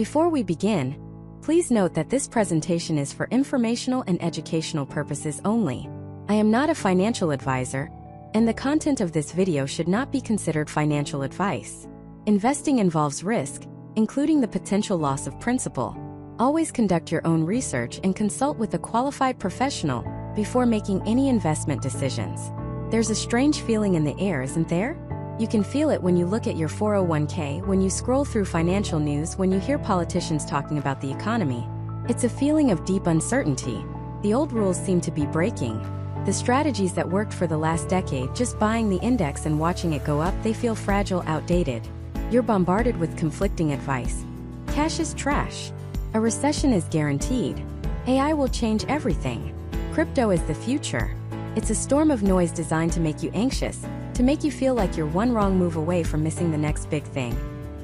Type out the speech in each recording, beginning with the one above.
Before we begin, please note that this presentation is for informational and educational purposes only. I am not a financial advisor, and the content of this video should not be considered financial advice. Investing involves risk, including the potential loss of principal. Always conduct your own research and consult with a qualified professional before making any investment decisions. There's a strange feeling in the air, isn't there? You can feel it when you look at your 401k, when you scroll through financial news, when you hear politicians talking about the economy. It's a feeling of deep uncertainty. The old rules seem to be breaking. The strategies that worked for the last decade, just buying the index and watching it go up, they feel fragile, outdated. You're bombarded with conflicting advice. Cash is trash. A recession is guaranteed. AI will change everything. Crypto is the future. It's a storm of noise designed to make you anxious, to make you feel like you're one wrong move away from missing the next big thing.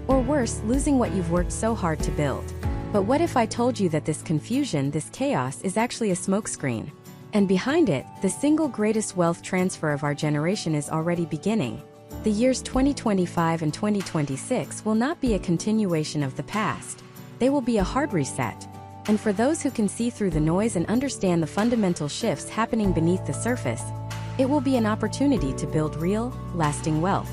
Or worse, losing what you've worked so hard to build. But what if I told you that this confusion, this chaos, is actually a smokescreen? And behind it, the single greatest wealth transfer of our generation is already beginning. The years 2025 and 2026 will not be a continuation of the past. They will be a hard reset. And for those who can see through the noise and understand the fundamental shifts happening beneath the surface, it will be an opportunity to build real, lasting wealth.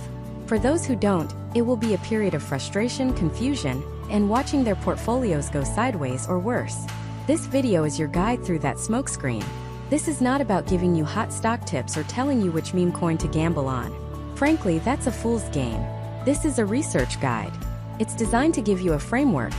For those who don't, it will be a period of frustration, confusion, and watching their portfolios go sideways or worse. This video is your guide through that smokescreen. This is not about giving you hot stock tips or telling you which meme coin to gamble on. Frankly, that's a fool's game. This is a research guide. It's designed to give you a framework,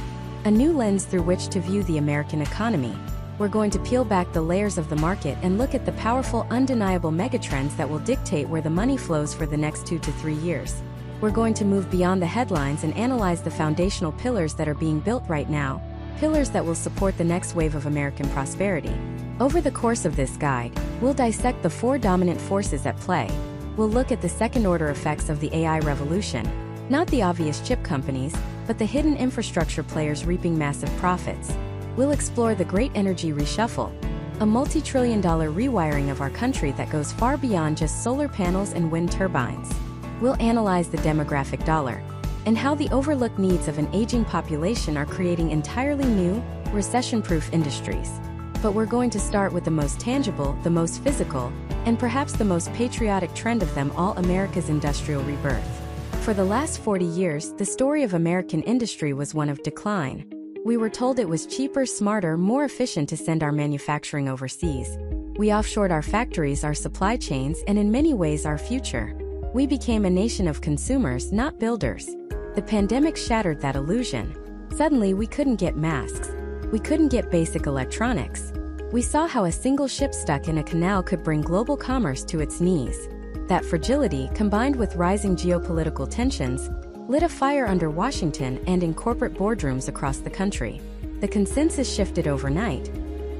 a new lens through which to view the American economy. We're going to peel back the layers of the market and look at the powerful, undeniable megatrends that will dictate where the money flows for the next 2 to 3 years. We're going to move beyond the headlines and analyze the foundational pillars that are being built right now, pillars that will support the next wave of American prosperity. Over the course of this guide, we'll dissect the 4 dominant forces at play. We'll look at the second-order effects of the AI revolution, not the obvious chip companies, but the hidden infrastructure players reaping massive profits. We'll explore the great energy reshuffle, a multi-trillion-dollar rewiring of our country that goes far beyond just solar panels and wind turbines. We'll analyze the demographic dollar, and how the overlooked needs of an aging population are creating entirely new, recession-proof industries. But we're going to start with the most tangible, the most physical, and perhaps the most patriotic trend of them all, America's industrial rebirth. For the last 40 years, the story of American industry was one of decline. We were told it was cheaper, smarter, more efficient to send our manufacturing overseas. We offshored our factories, our supply chains, and in many ways our future. We became a nation of consumers, not builders. The pandemic shattered that illusion. Suddenly, we couldn't get masks. We couldn't get basic electronics. We saw how a single ship stuck in a canal could bring global commerce to its knees. That fragility, combined with rising geopolitical tensions, lit a fire under Washington and in corporate boardrooms across the country. The consensus shifted overnight.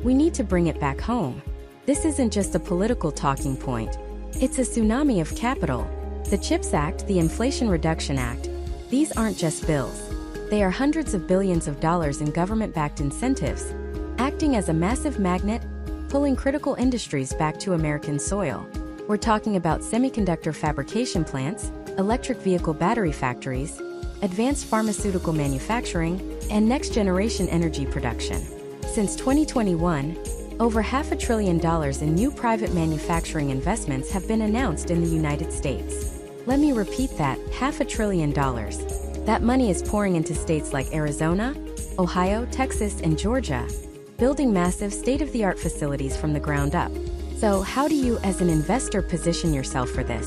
We need to bring it back home. This isn't just a political talking point. It's a tsunami of capital. The CHIPS Act, the Inflation Reduction Act, these aren't just bills. They are hundreds of billions of dollars in government-backed incentives, acting as a massive magnet, pulling critical industries back to American soil. We're talking about semiconductor fabrication plants, electric vehicle battery factories, advanced pharmaceutical manufacturing, and next-generation energy production. Since 2021, over $500 billion in new private manufacturing investments have been announced in the United States. Let me repeat that, $500 billion. That money is pouring into states like Arizona, Ohio, Texas, and Georgia, building massive state-of-the-art facilities from the ground up. So how do you, as an investor, position yourself for this?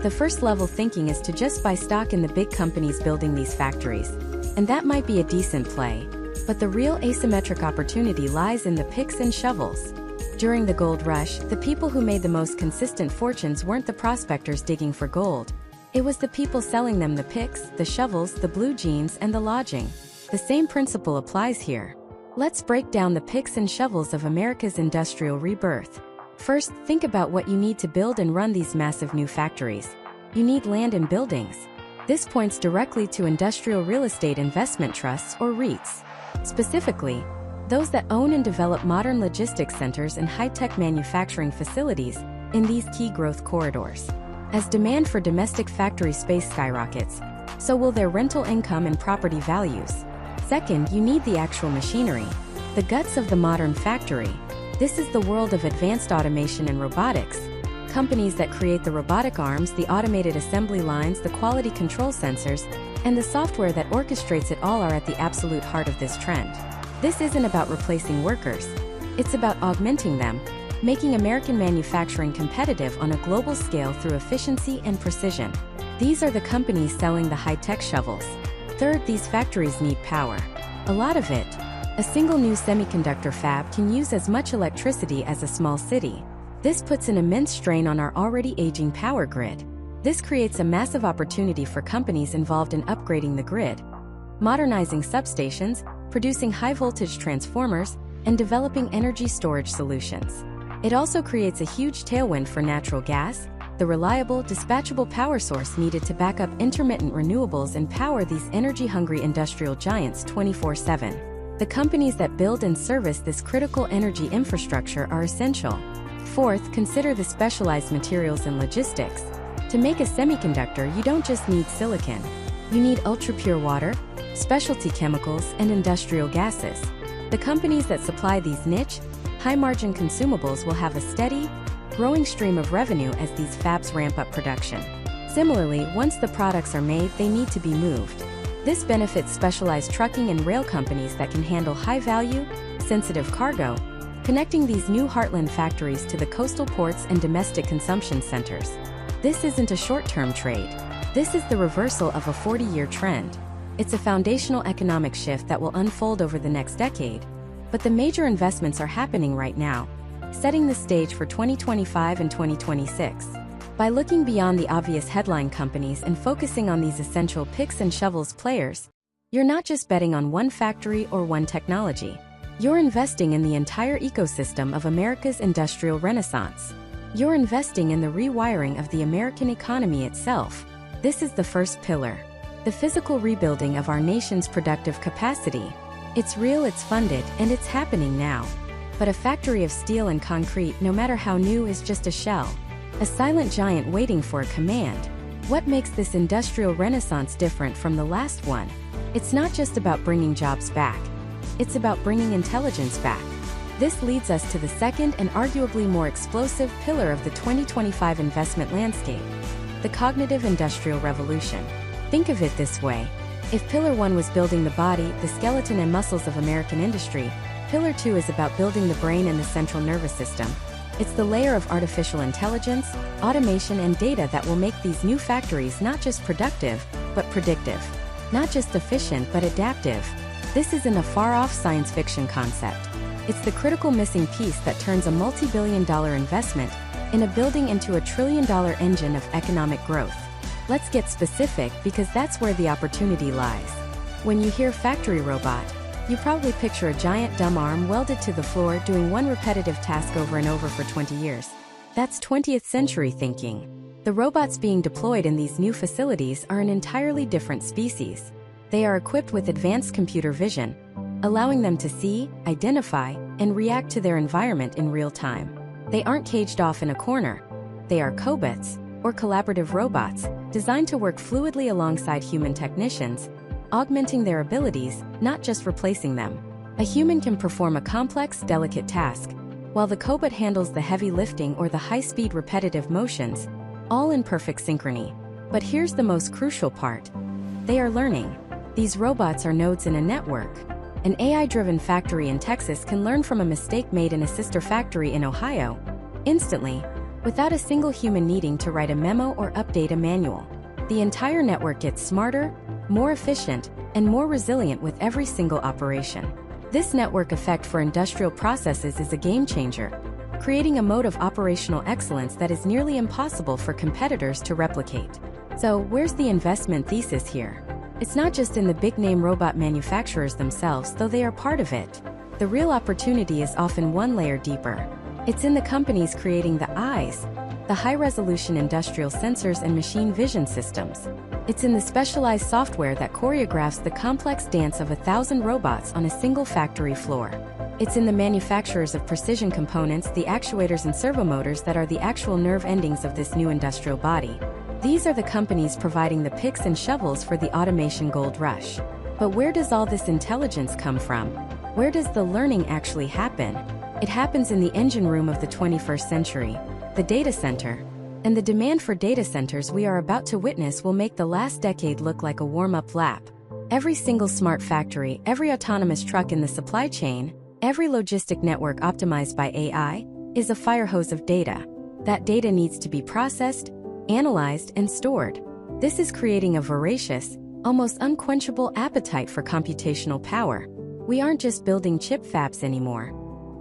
The first level thinking is to just buy stock in the big companies building these factories. And that might be a decent play. But the real asymmetric opportunity lies in the picks and shovels. During the gold rush, the people who made the most consistent fortunes weren't the prospectors digging for gold. It was the people selling them the picks, the shovels, the blue jeans, and the lodging. The same principle applies here. Let's break down the picks and shovels of America's industrial rebirth. First, think about what you need to build and run these massive new factories. You need land and buildings. This points directly to industrial real estate investment trusts, or REITs. Specifically, those that own and develop modern logistics centers and high-tech manufacturing facilities in these key growth corridors. As demand for domestic factory space skyrockets, so will their rental income and property values. Second, you need the actual machinery, the guts of the modern factory. This is the world of advanced automation and robotics. Companies that create the robotic arms, the automated assembly lines, the quality control sensors, and the software that orchestrates it all are at the absolute heart of this trend. This isn't about replacing workers. It's about augmenting them, making American manufacturing competitive on a global scale through efficiency and precision. These are the companies selling the high-tech shovels. Third, these factories need power. A lot of it. A single new semiconductor fab can use as much electricity as a small city. This puts an immense strain on our already aging power grid. This creates a massive opportunity for companies involved in upgrading the grid, modernizing substations, producing high-voltage transformers, and developing energy storage solutions. It also creates a huge tailwind for natural gas, the reliable, dispatchable power source needed to back up intermittent renewables and power these energy-hungry industrial giants 24/7. The companies that build and service this critical energy infrastructure are essential. Fourth, consider the specialized materials and logistics. To make a semiconductor, you don't just need silicon. You need ultra-pure water, specialty chemicals, and industrial gases. The companies that supply these niche, high-margin consumables will have a steady, growing stream of revenue as these fabs ramp up production. Similarly, once the products are made, they need to be moved. This benefits specialized trucking and rail companies that can handle high-value, sensitive cargo, connecting these new heartland factories to the coastal ports and domestic consumption centers. This isn't a short-term trade. This is the reversal of a 40-year trend. It's a foundational economic shift that will unfold over the next decade. But the major investments are happening right now, setting the stage for 2025 and 2026. By looking beyond the obvious headline companies and focusing on these essential picks and shovels players, you're not just betting on one factory or one technology. You're investing in the entire ecosystem of America's industrial renaissance. You're investing in the rewiring of the American economy itself. This is the first pillar, the physical rebuilding of our nation's productive capacity. It's real, it's funded, and it's happening now. But a factory of steel and concrete, no matter how new, is just a shell, a silent giant waiting for a command. What makes this industrial renaissance different from the last one? It's not just about bringing jobs back. It's about bringing intelligence back. This leads us to the second and arguably more explosive pillar of the 2025 investment landscape, the cognitive industrial revolution. Think of it this way. If Pillar 1 was building the body, the skeleton and muscles of American industry, Pillar 2 is about building the brain and the central nervous system. It's the layer of artificial intelligence, automation, and data that will make these new factories not just productive, but predictive. Not just efficient, but adaptive. This isn't a far-off science fiction concept. It's the critical missing piece that turns a multi-billion-dollar investment in a building into a trillion-dollar engine of economic growth. Let's get specific, because that's where the opportunity lies. When you hear factory robot, you probably picture a giant dumb arm welded to the floor doing one repetitive task over and over for 20 years. That's 20th century thinking. The robots being deployed in these new facilities are an entirely different species. They are equipped with advanced computer vision, allowing them to see, identify, and react to their environment in real time. They aren't caged off in a corner. They are cobots, or collaborative robots, designed to work fluidly alongside human technicians, augmenting their abilities, not just replacing them. A human can perform a complex, delicate task, while the cobot handles the heavy lifting or the high-speed repetitive motions, all in perfect synchrony. But here's the most crucial part. They are learning. These robots are nodes in a network. An AI-driven factory in Texas can learn from a mistake made in a sister factory in Ohio, instantly, without a single human needing to write a memo or update a manual. The entire network gets smarter, more efficient, and more resilient with every single operation. This network effect for industrial processes is a game changer, creating a mode of operational excellence that is nearly impossible for competitors to replicate. So, where's the investment thesis here? It's not just in the big-name robot manufacturers themselves, though they are part of it. The real opportunity is often one layer deeper. It's in the companies creating the eyes, the high-resolution industrial sensors and machine vision systems. It's in the specialized software that choreographs the complex dance of 1,000 robots on a single factory floor. It's in the manufacturers of precision components, the actuators and servomotors that are the actual nerve endings of this new industrial body. These are the companies providing the picks and shovels for the automation gold rush. But where does all this intelligence come from? Where does the learning actually happen? It happens in the engine room of the 21st century, the data center. And the demand for data centers we are about to witness will make the last decade look like a warm-up lap. Every single smart factory, every autonomous truck in the supply chain, every logistic network optimized by AI, is a fire hose of data. That data needs to be processed, analyzed, and stored. This is creating a voracious, almost unquenchable appetite for computational power. We aren't just building chip fabs anymore.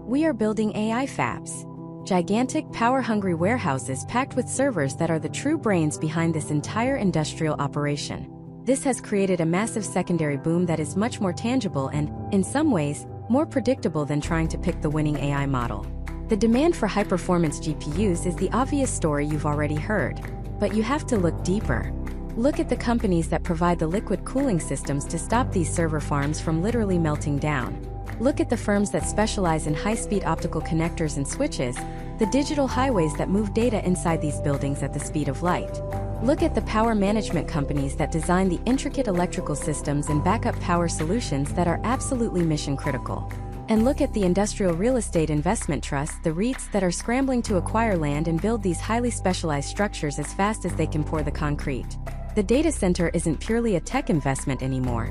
We are building AI fabs. Gigantic, power-hungry warehouses packed with servers that are the true brains behind this entire industrial operation. This has created a massive secondary boom that is much more tangible and, in some ways, more predictable than trying to pick the winning AI model. The demand for high-performance GPUs is the obvious story you've already heard. But you have to look deeper. Look at the companies that provide the liquid cooling systems to stop these server farms from literally melting down. Look at the firms that specialize in high-speed optical connectors and switches, the digital highways that move data inside these buildings at the speed of light. Look at the power management companies that design the intricate electrical systems and backup power solutions that are absolutely mission-critical. And look at the industrial real estate investment trusts, the REITs that are scrambling to acquire land and build these highly specialized structures as fast as they can pour the concrete. The data center isn't purely a tech investment anymore.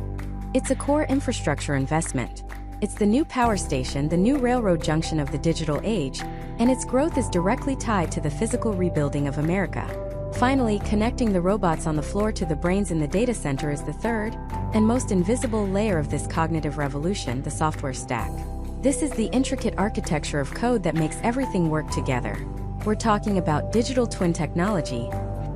It's a core infrastructure investment. It's the new power station, the new railroad junction of the digital age, and its growth is directly tied to the physical rebuilding of America. Finally, connecting the robots on the floor to the brains in the data center is the third, and most invisible layer of this cognitive revolution, the software stack. This is the intricate architecture of code that makes everything work together. We're talking about digital twin technology,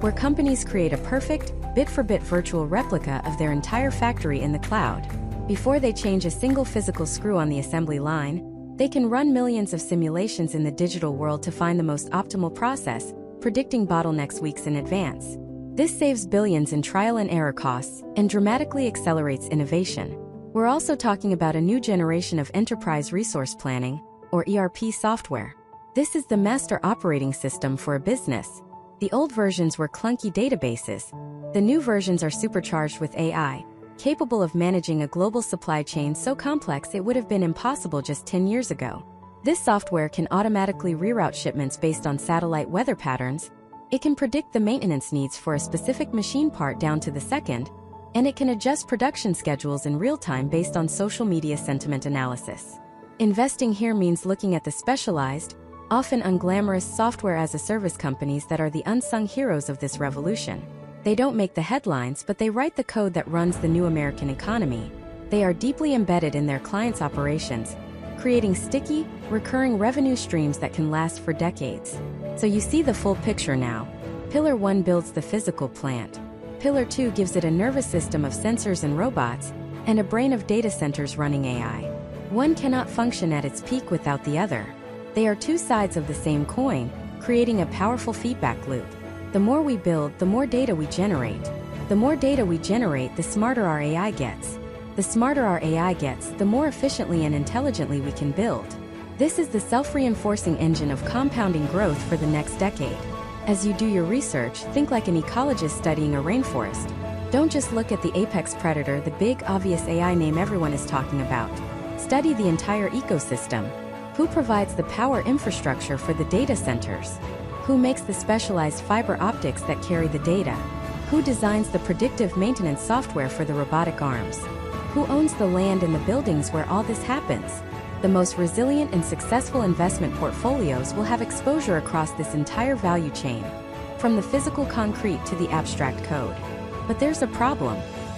where companies create a perfect, bit-for-bit virtual replica of their entire factory in the cloud. Before they change a single physical screw on the assembly line, they can run millions of simulations in the digital world to find the most optimal process, predicting bottlenecks weeks in advance. This saves billions in trial and error costs and dramatically accelerates innovation. We're also talking about a new generation of enterprise resource planning, or ERP software. This is the master operating system for a business. The old versions were clunky databases. The new versions are supercharged with AI, capable of managing a global supply chain so complex it would have been impossible just 10 years ago. This software can automatically reroute shipments based on satellite weather patterns, it can predict the maintenance needs for a specific machine part down to the second, and it can adjust production schedules in real time based on social media sentiment analysis. Investing here means looking at the specialized, often unglamorous software-as-a-service companies that are the unsung heroes of this revolution. They don't make the headlines, but they write the code that runs the new American economy. They are deeply embedded in their clients' operations, creating sticky, recurring revenue streams that can last for decades. So you see the full picture now. Pillar 1 builds the physical plant. Pillar 2 gives it a nervous system of sensors and robots, and a brain of data centers running AI. One cannot function at its peak without the other. They are two sides of the same coin, creating a powerful feedback loop. The more we build, the more data we generate. The more data we generate, the smarter our AI gets. The smarter our AI gets, the more efficiently and intelligently we can build. This is the self-reinforcing engine of compounding growth for the next decade. As you do your research, think like an ecologist studying a rainforest. Don't just look at the apex predator, the big, obvious AI name everyone is talking about. Study the entire ecosystem. Who provides the power infrastructure for the data centers? Who makes the specialized fiber optics that carry the data? Who designs the predictive maintenance software for the robotic arms? Who owns the land and the buildings where all this happens? The most resilient and successful investment portfolios will have exposure across this entire value chain, from the physical concrete to the abstract code. But there's a problem,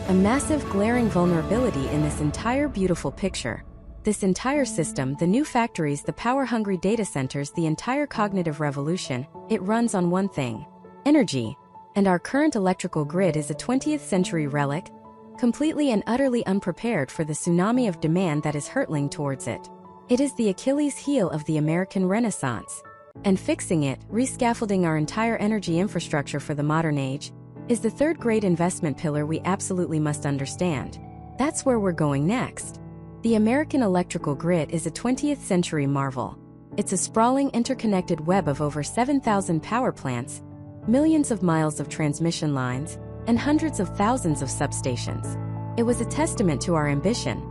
a massive glaring vulnerability in this entire beautiful picture. This entire system, the new factories, the power-hungry data centers, the entire cognitive revolution, it runs on one thing: energy. And our current electrical grid is a 20th century relic, completely and utterly unprepared for the tsunami of demand that is hurtling towards it. It is the Achilles heel of the American Renaissance. And fixing it, rescaffolding our entire energy infrastructure for the modern age, is the third great investment pillar we absolutely must understand. That's where we're going next. The American electrical grid is a 20th century marvel. It's a sprawling interconnected web of over 7,000 power plants, millions of miles of transmission lines, and hundreds of thousands of substations. It was a testament to our ambition,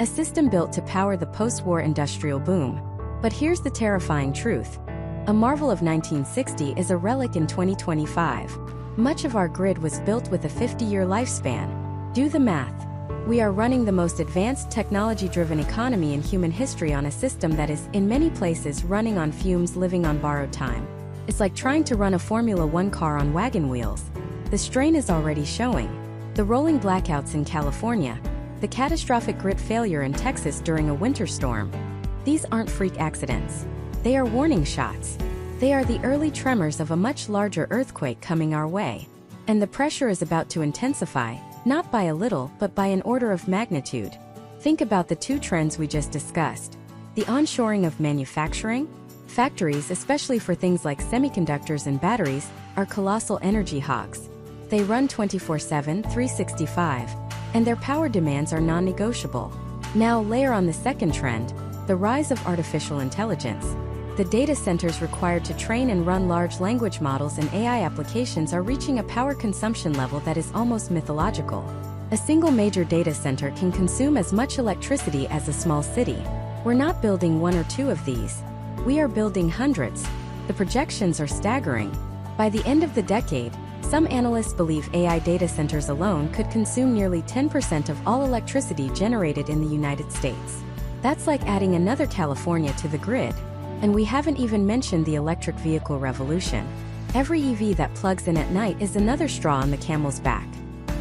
a system built to power the post-war industrial boom. But here's the terrifying truth. A marvel of 1960 is a relic in 2025. Much of our grid was built with a 50-year lifespan. Do the math. We are running the most advanced technology-driven economy in human history on a system that is, in many places, running on fumes, living on borrowed time. It's like trying to run a Formula One car on wagon wheels. The strain is already showing. The rolling blackouts in California, the catastrophic grid failure in Texas during a winter storm. These aren't freak accidents. They are warning shots. They are the early tremors of a much larger earthquake coming our way. And the pressure is about to intensify, not by a little, but by an order of magnitude. Think about the two trends we just discussed. The onshoring of manufacturing. Factories, especially for things like semiconductors and batteries, are colossal energy hogs. They run 24/7, 365, and their power demands are non-negotiable. Now layer on the second trend, the rise of artificial intelligence. The data centers required to train and run large language models and AI applications are reaching a power consumption level that is almost mythological. A single major data center can consume as much electricity as a small city. We're not building one or two of these. We are building hundreds. The projections are staggering. By the end of the decade, some analysts believe AI data centers alone could consume nearly 10% of all electricity generated in the United States. That's like adding another California to the grid. And we haven't even mentioned the electric vehicle revolution. Every EV that plugs in at night is another straw on the camel's back.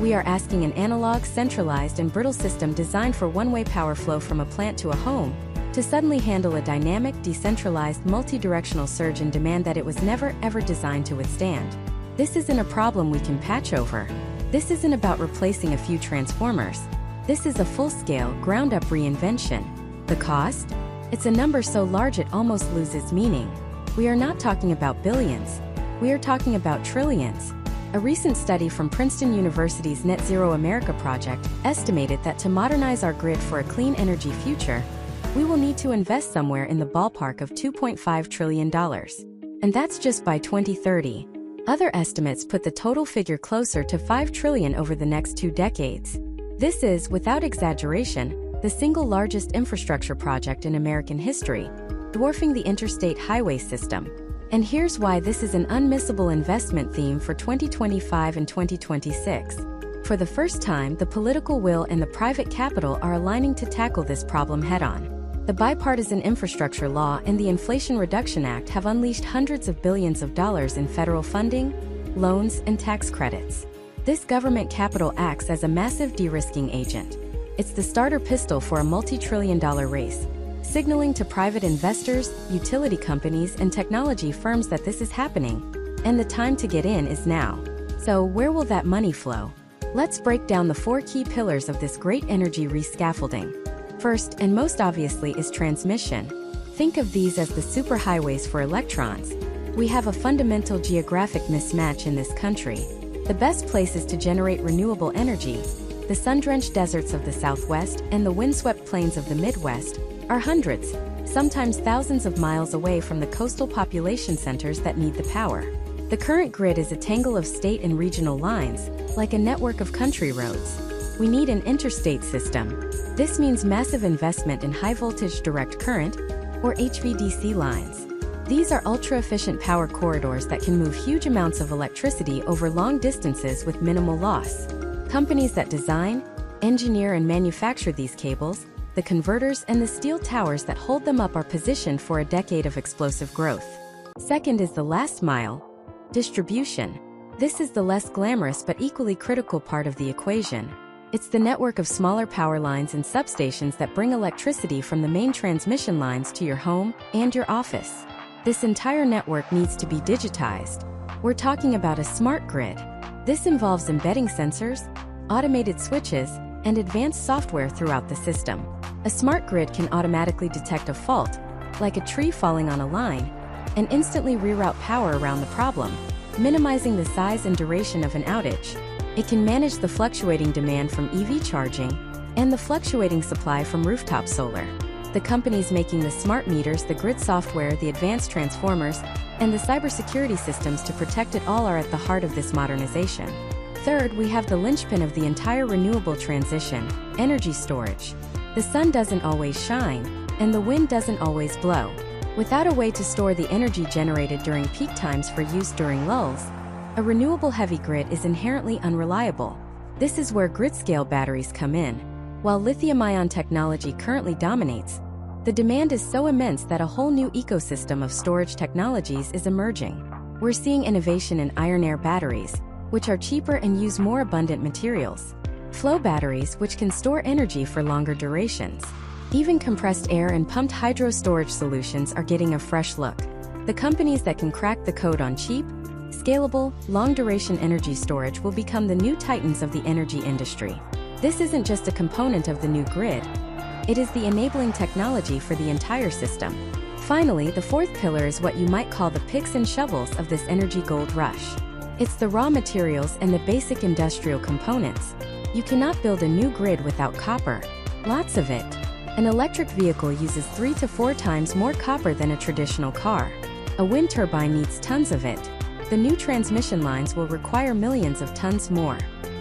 We are asking an analog, centralized, and brittle system designed for one-way power flow from a plant to a home to suddenly handle a dynamic, decentralized, multi-directional surge in demand that it was never, ever designed to withstand. This isn't a problem we can patch over. This isn't about replacing a few transformers. This is a full-scale, ground-up reinvention. The cost? It's a number so large it almost loses meaning. We are not talking about billions. We are talking about trillions. A recent study from Princeton University's Net Zero America project estimated that to modernize our grid for a clean energy future, we will need to invest somewhere in the ballpark of $2.5 trillion. And that's just by 2030. Other estimates put the total figure closer to $5 trillion over the next 2 decades. This is, without exaggeration, the single largest infrastructure project in American history, dwarfing the interstate highway system. And here's why this is an unmissable investment theme for 2025 and 2026. For the first time, the political will and the private capital are aligning to tackle this problem head-on. The Bipartisan Infrastructure Law and the Inflation Reduction Act have unleashed hundreds of billions of dollars in federal funding, loans, and tax credits. This government capital acts as a massive de-risking agent. It's the starter pistol for a multi-trillion-dollar race, signaling to private investors, utility companies, and technology firms that this is happening, and the time to get in is now. So where will that money flow? Let's break down the 4 key pillars of this great energy rescaffolding. First, and most obviously, is transmission. Think of these as the superhighways for electrons. We have a fundamental geographic mismatch in this country. The best places to generate renewable energy, the sun-drenched deserts of the Southwest and the windswept plains of the Midwest, are hundreds, sometimes thousands of miles away from the coastal population centers that need the power. The current grid is a tangle of state and regional lines, like a network of country roads. We need an interstate system. This means massive investment in high-voltage direct current, or HVDC lines. These are ultra-efficient power corridors that can move huge amounts of electricity over long distances with minimal loss. Companies that design, engineer, and manufacture these cables, the converters, and the steel towers that hold them up are positioned for a decade of explosive growth. Second is the last mile, distribution. This is the less glamorous but equally critical part of the equation. It's the network of smaller power lines and substations that bring electricity from the main transmission lines to your home and your office. This entire network needs to be digitized. We're talking about a smart grid. This involves embedding sensors, automated switches, and advanced software throughout the system. A smart grid can automatically detect a fault, like a tree falling on a line, and instantly reroute power around the problem, minimizing the size and duration of an outage. It can manage the fluctuating demand from EV charging and the fluctuating supply from rooftop solar. The companies making the smart meters, the grid software, the advanced transformers, and the cybersecurity systems to protect it all are at the heart of this modernization. third, we have the linchpin of the entire renewable transition, energy storage. The sun doesn't always shine, and the wind doesn't always blow. Without a way to store the energy generated during peak times for use during lulls, a renewable heavy grid is inherently unreliable. This is where grid-scale batteries come in. While lithium-ion technology currently dominates, the demand is so immense that a whole new ecosystem of storage technologies is emerging. We're seeing innovation in iron-air batteries, which are cheaper and use more abundant materials. Flow batteries, which can store energy for longer durations. Even compressed air and pumped hydro storage solutions are getting a fresh look. The companies that can crack the code on cheap, scalable, long-duration energy storage will become the new titans of the energy industry. This isn't just a component of the new grid, it is the enabling technology for the entire system. Finally, the fourth pillar is what you might call the picks and shovels of this energy gold rush. It's the raw materials and the basic industrial components. You cannot build a new grid without copper. Lots of it. An electric vehicle uses 3 to 4 times more copper than a traditional car. A wind turbine needs tons of it. The new transmission lines will require millions of tons more.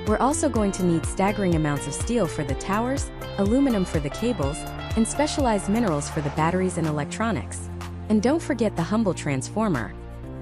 We're also going to need staggering amounts of steel for the towers, aluminum for the cables, and specialized minerals for the batteries and electronics. And don't forget the humble transformer.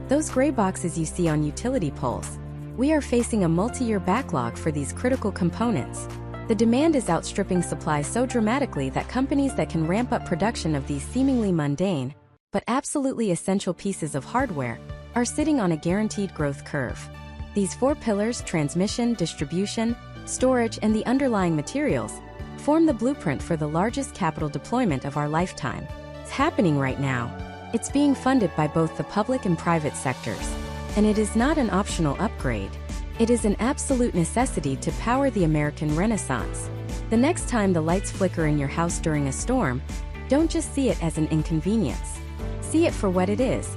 Those gray boxes you see on utility poles. We are facing a multi-year backlog for these critical components. The demand is outstripping supply so dramatically that companies that can ramp up production of these seemingly mundane, but absolutely essential pieces of hardware, are sitting on a guaranteed growth curve. These 4 pillars, transmission, distribution, storage, and the underlying materials, form the blueprint for the largest capital deployment of our lifetime. It's happening right now. It's being funded by both the public and private sectors. And it is not an optional upgrade. It is an absolute necessity to power the American Renaissance. The next time the lights flicker in your house during a storm, don't just see it as an inconvenience. See it for what it is.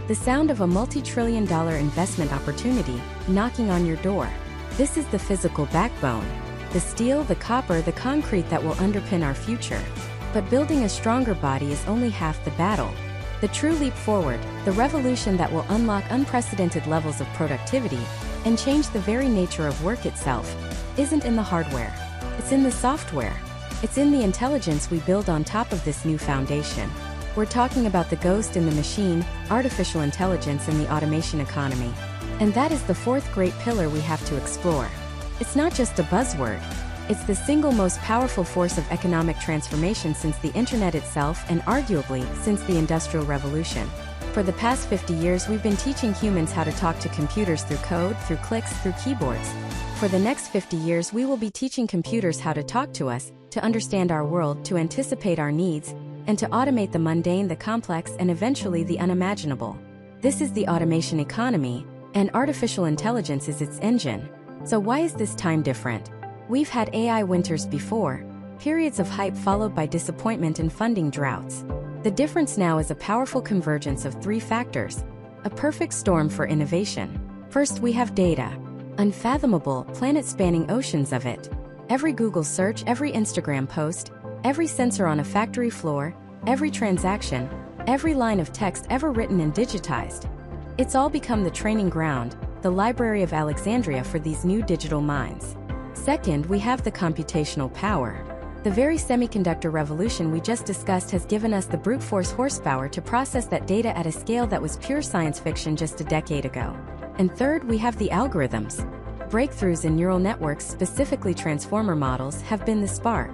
The sound of a multi-trillion-dollar investment opportunity knocking on your door. This is the physical backbone. The steel, the copper, the concrete that will underpin our future. But building a stronger body is only half the battle. The true leap forward, the revolution that will unlock unprecedented levels of productivity and change the very nature of work itself, isn't in the hardware. It's in the software. It's in the intelligence we build on top of this new foundation. We're talking about the ghost in the machine, artificial intelligence, and the automation economy. And that is the fourth great pillar we have to explore. It's not just a buzzword. It's the single most powerful force of economic transformation since the internet itself and arguably since the Industrial Revolution. For the past 50 years we've been teaching humans how to talk to computers through code, through clicks, through keyboards. For the next 50 years we will be teaching computers how to talk to us, to understand our world, to anticipate our needs, and to automate the mundane, the complex, and eventually the unimaginable. This is the automation economy, and artificial intelligence is its engine. So why is this time different? We've had AI winters before, periods of hype followed by disappointment and funding droughts. The difference now is a powerful convergence of 3 factors, a perfect storm for innovation. First, we have data. Unfathomable, planet-spanning oceans of it. Every Google search, every Instagram post, every sensor on a factory floor, every transaction, every line of text ever written and digitized. It's all become the training ground, the Library of Alexandria for these new digital minds. Second, we have the computational power. The very semiconductor revolution we just discussed has given us the brute force horsepower to process that data at a scale that was pure science fiction just a decade ago. And third, we have the algorithms. Breakthroughs in neural networks, specifically transformer models, have been the spark.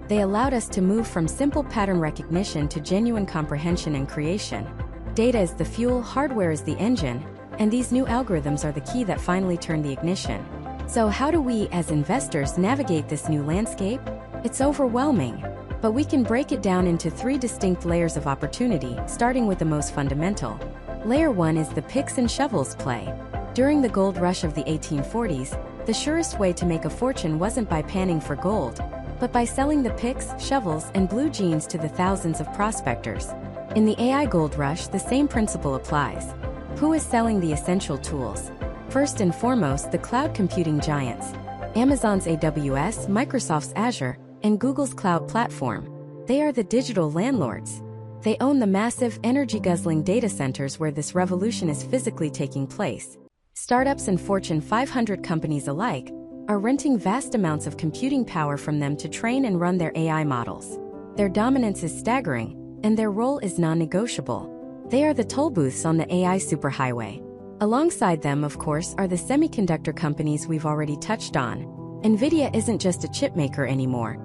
They allowed us to move from simple pattern recognition to genuine comprehension and creation. Data is the fuel, hardware is the engine, and these new algorithms are the key that finally turn the ignition. So how do we, as investors, navigate this new landscape? It's overwhelming, but we can break it down into 3 distinct layers of opportunity, starting with the most fundamental. Layer 1 is the picks and shovels play. During the gold rush of the 1840s, the surest way to make a fortune wasn't by panning for gold, but by selling the picks, shovels, and blue jeans to the thousands of prospectors. In the AI gold rush, the same principle applies. Who is selling the essential tools? First and foremost, the cloud computing giants. Amazon's AWS, Microsoft's Azure, and Google's cloud platform. They are the digital landlords. They own the massive, energy-guzzling data centers where this revolution is physically taking place. Startups and Fortune 500 companies alike are renting vast amounts of computing power from them to train and run their AI models. Their dominance is staggering, and their role is non-negotiable. They are the toll booths on the AI superhighway. Alongside them, of course, are the semiconductor companies we've already touched on. NVIDIA isn't just a chip maker anymore.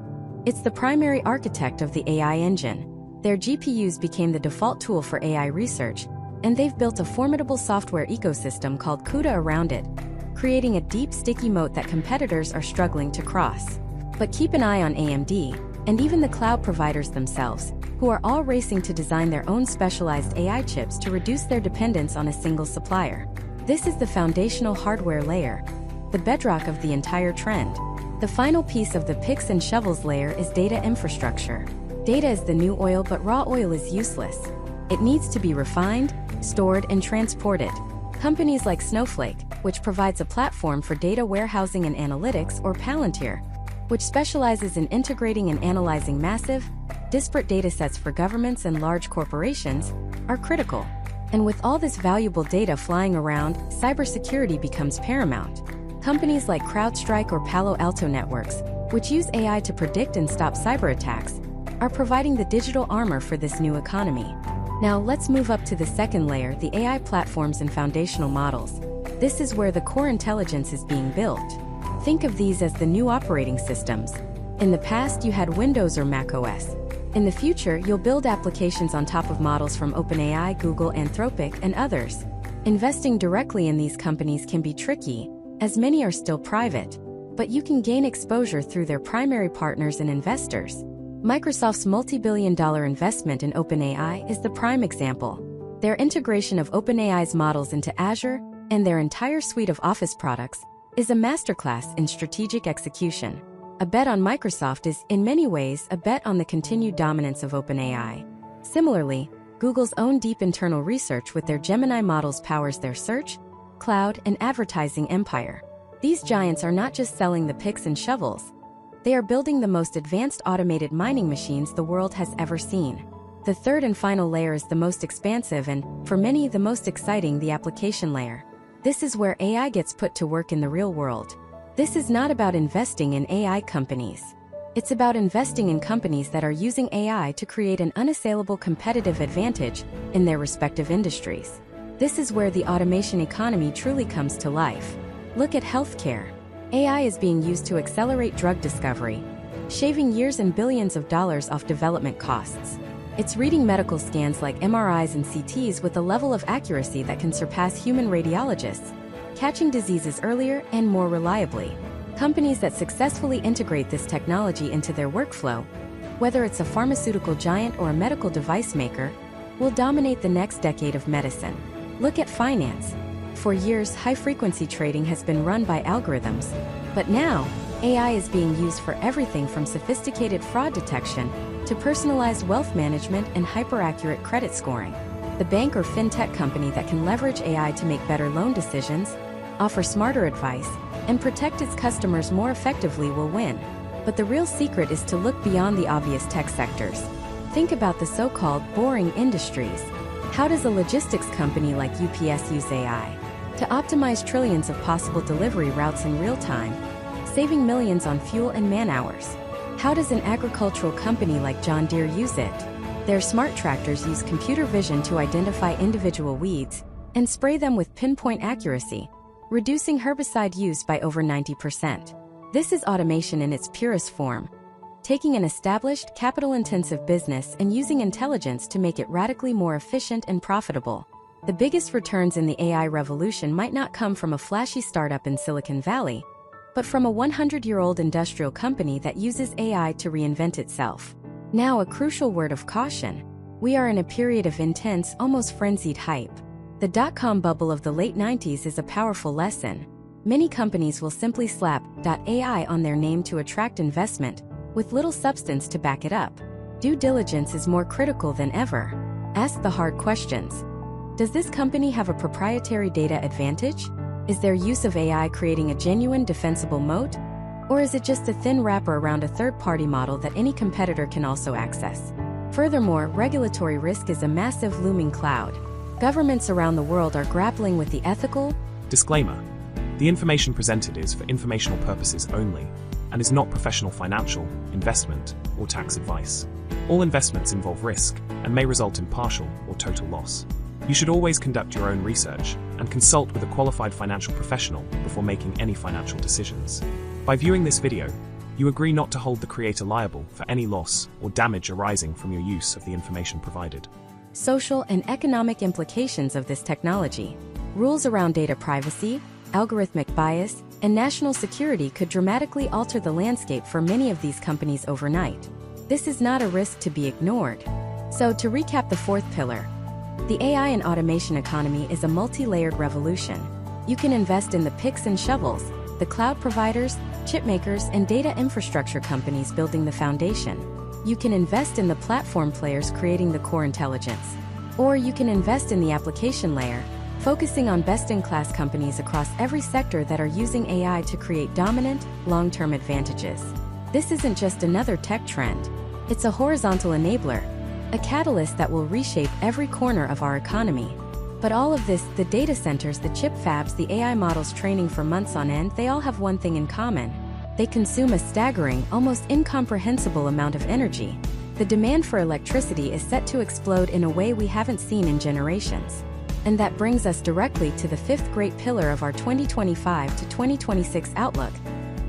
It's the primary architect of the AI engine. Their GPUs became the default tool for AI research, and they've built a formidable software ecosystem called CUDA around it, creating a deep, sticky moat that competitors are struggling to cross. But keep an eye on AMD, and even the cloud providers themselves, who are all racing to design their own specialized AI chips to reduce their dependence on a single supplier. This is the foundational hardware layer, the bedrock of the entire trend. The final piece of the picks and shovels layer is data infrastructure. Data is the new oil, but raw oil is useless. It needs to be refined, stored, and transported. Companies like Snowflake, which provides a platform for data warehousing and analytics, or Palantir, which specializes in integrating and analyzing massive, disparate datasets for governments and large corporations, are critical. And with all this valuable data flying around, cybersecurity becomes paramount. Companies like CrowdStrike or Palo Alto Networks, which use AI to predict and stop cyber attacks, are providing the digital armor for this new economy. Now let's move up to the second layer, the AI platforms and foundational models. This is where the core intelligence is being built. Think of these as the new operating systems. In the past, you had Windows or macOS. In the future, you'll build applications on top of models from OpenAI, Google, Anthropic, and others. Investing directly in these companies can be tricky, as many are still private, but you can gain exposure through their primary partners and investors. Microsoft's multi-billion-dollar investment in OpenAI is the prime example. Their integration of OpenAI's models into Azure and their entire suite of Office products is a masterclass in strategic execution. A bet on Microsoft is, in many ways, a bet on the continued dominance of OpenAI. Similarly, Google's own deep internal research with their Gemini models powers their search, cloud, and advertising empire. These giants are not just selling the picks and shovels. They are building the most advanced automated mining machines the world has ever seen. The third and final layer is the most expansive and, for many, the most exciting, the application layer. This is where AI gets put to work in the real world. This is not about investing in AI companies. It's about investing in companies that are using AI to create an unassailable competitive advantage in their respective industries. This is where the automation economy truly comes to life. Look at healthcare. AI is being used to accelerate drug discovery, shaving years and billions of dollars off development costs. It's reading medical scans like MRIs and CTs with a level of accuracy that can surpass human radiologists, catching diseases earlier and more reliably. Companies that successfully integrate this technology into their workflow, whether it's a pharmaceutical giant or a medical device maker, will dominate the next decade of medicine. Look at finance. For years, high-frequency trading has been run by algorithms, but now, AI is being used for everything from sophisticated fraud detection to personalized wealth management and hyper-accurate credit scoring. The bank or fintech company that can leverage AI to make better loan decisions, offer smarter advice, and protect its customers more effectively will win. But the real secret is to look beyond the obvious tech sectors. Think about the so-called boring industries. How does a logistics company like UPS use AI to optimize trillions of possible delivery routes in real time, saving millions on fuel and man-hours? How does an agricultural company like John Deere use it? Their smart tractors use computer vision to identify individual weeds and spray them with pinpoint accuracy, reducing herbicide use by over 90%. This is automation in its purest form, taking an established, capital-intensive business and using intelligence to make it radically more efficient and profitable. The biggest returns in the AI revolution might not come from a flashy startup in Silicon Valley, but from a 100-year-old industrial company that uses AI to reinvent itself. Now, a crucial word of caution. We are in a period of intense, almost frenzied hype. The dot-com bubble of the late 90s is a powerful lesson. Many companies will simply slap .ai on their name to attract investment, with little substance to back it up. Due diligence is more critical than ever. Ask the hard questions. Does this company have a proprietary data advantage? Is their use of AI creating a genuine defensible moat? Or is it just a thin wrapper around a third-party model that any competitor can also access? Furthermore, regulatory risk is a massive looming cloud. Governments around the world are grappling with the ethical, Disclaimer: the information presented is for informational purposes only and is not professional financial, investment, or tax advice. All investments involve risk and may result in partial or total loss. You should always conduct your own research and consult with a qualified financial professional before making any financial decisions. By viewing this video, you agree not to hold the creator liable for any loss or damage arising from your use of the information provided. Social and economic implications of this technology. Rules around data privacy, algorithmic bias, and national security could dramatically alter the landscape for many of these companies overnight. This is not a risk to be ignored. So, to recap the fourth pillar, the AI and automation economy is a multi-layered revolution. You can invest in the picks and shovels, the cloud providers, chip makers, and data infrastructure companies building the foundation. You can invest in the platform players creating the core intelligence. Or you can invest in the application layer, focusing on best-in-class companies across every sector that are using AI to create dominant, long-term advantages. This isn't just another tech trend. It's a horizontal enabler, a catalyst that will reshape every corner of our economy. But all of this, the data centers, the chip fabs, the AI models training for months on end, they all have one thing in common. They consume a staggering, almost incomprehensible amount of energy. The demand for electricity is set to explode in a way we haven't seen in generations. And that brings us directly to the fifth great pillar of our 2025 to 2026 outlook,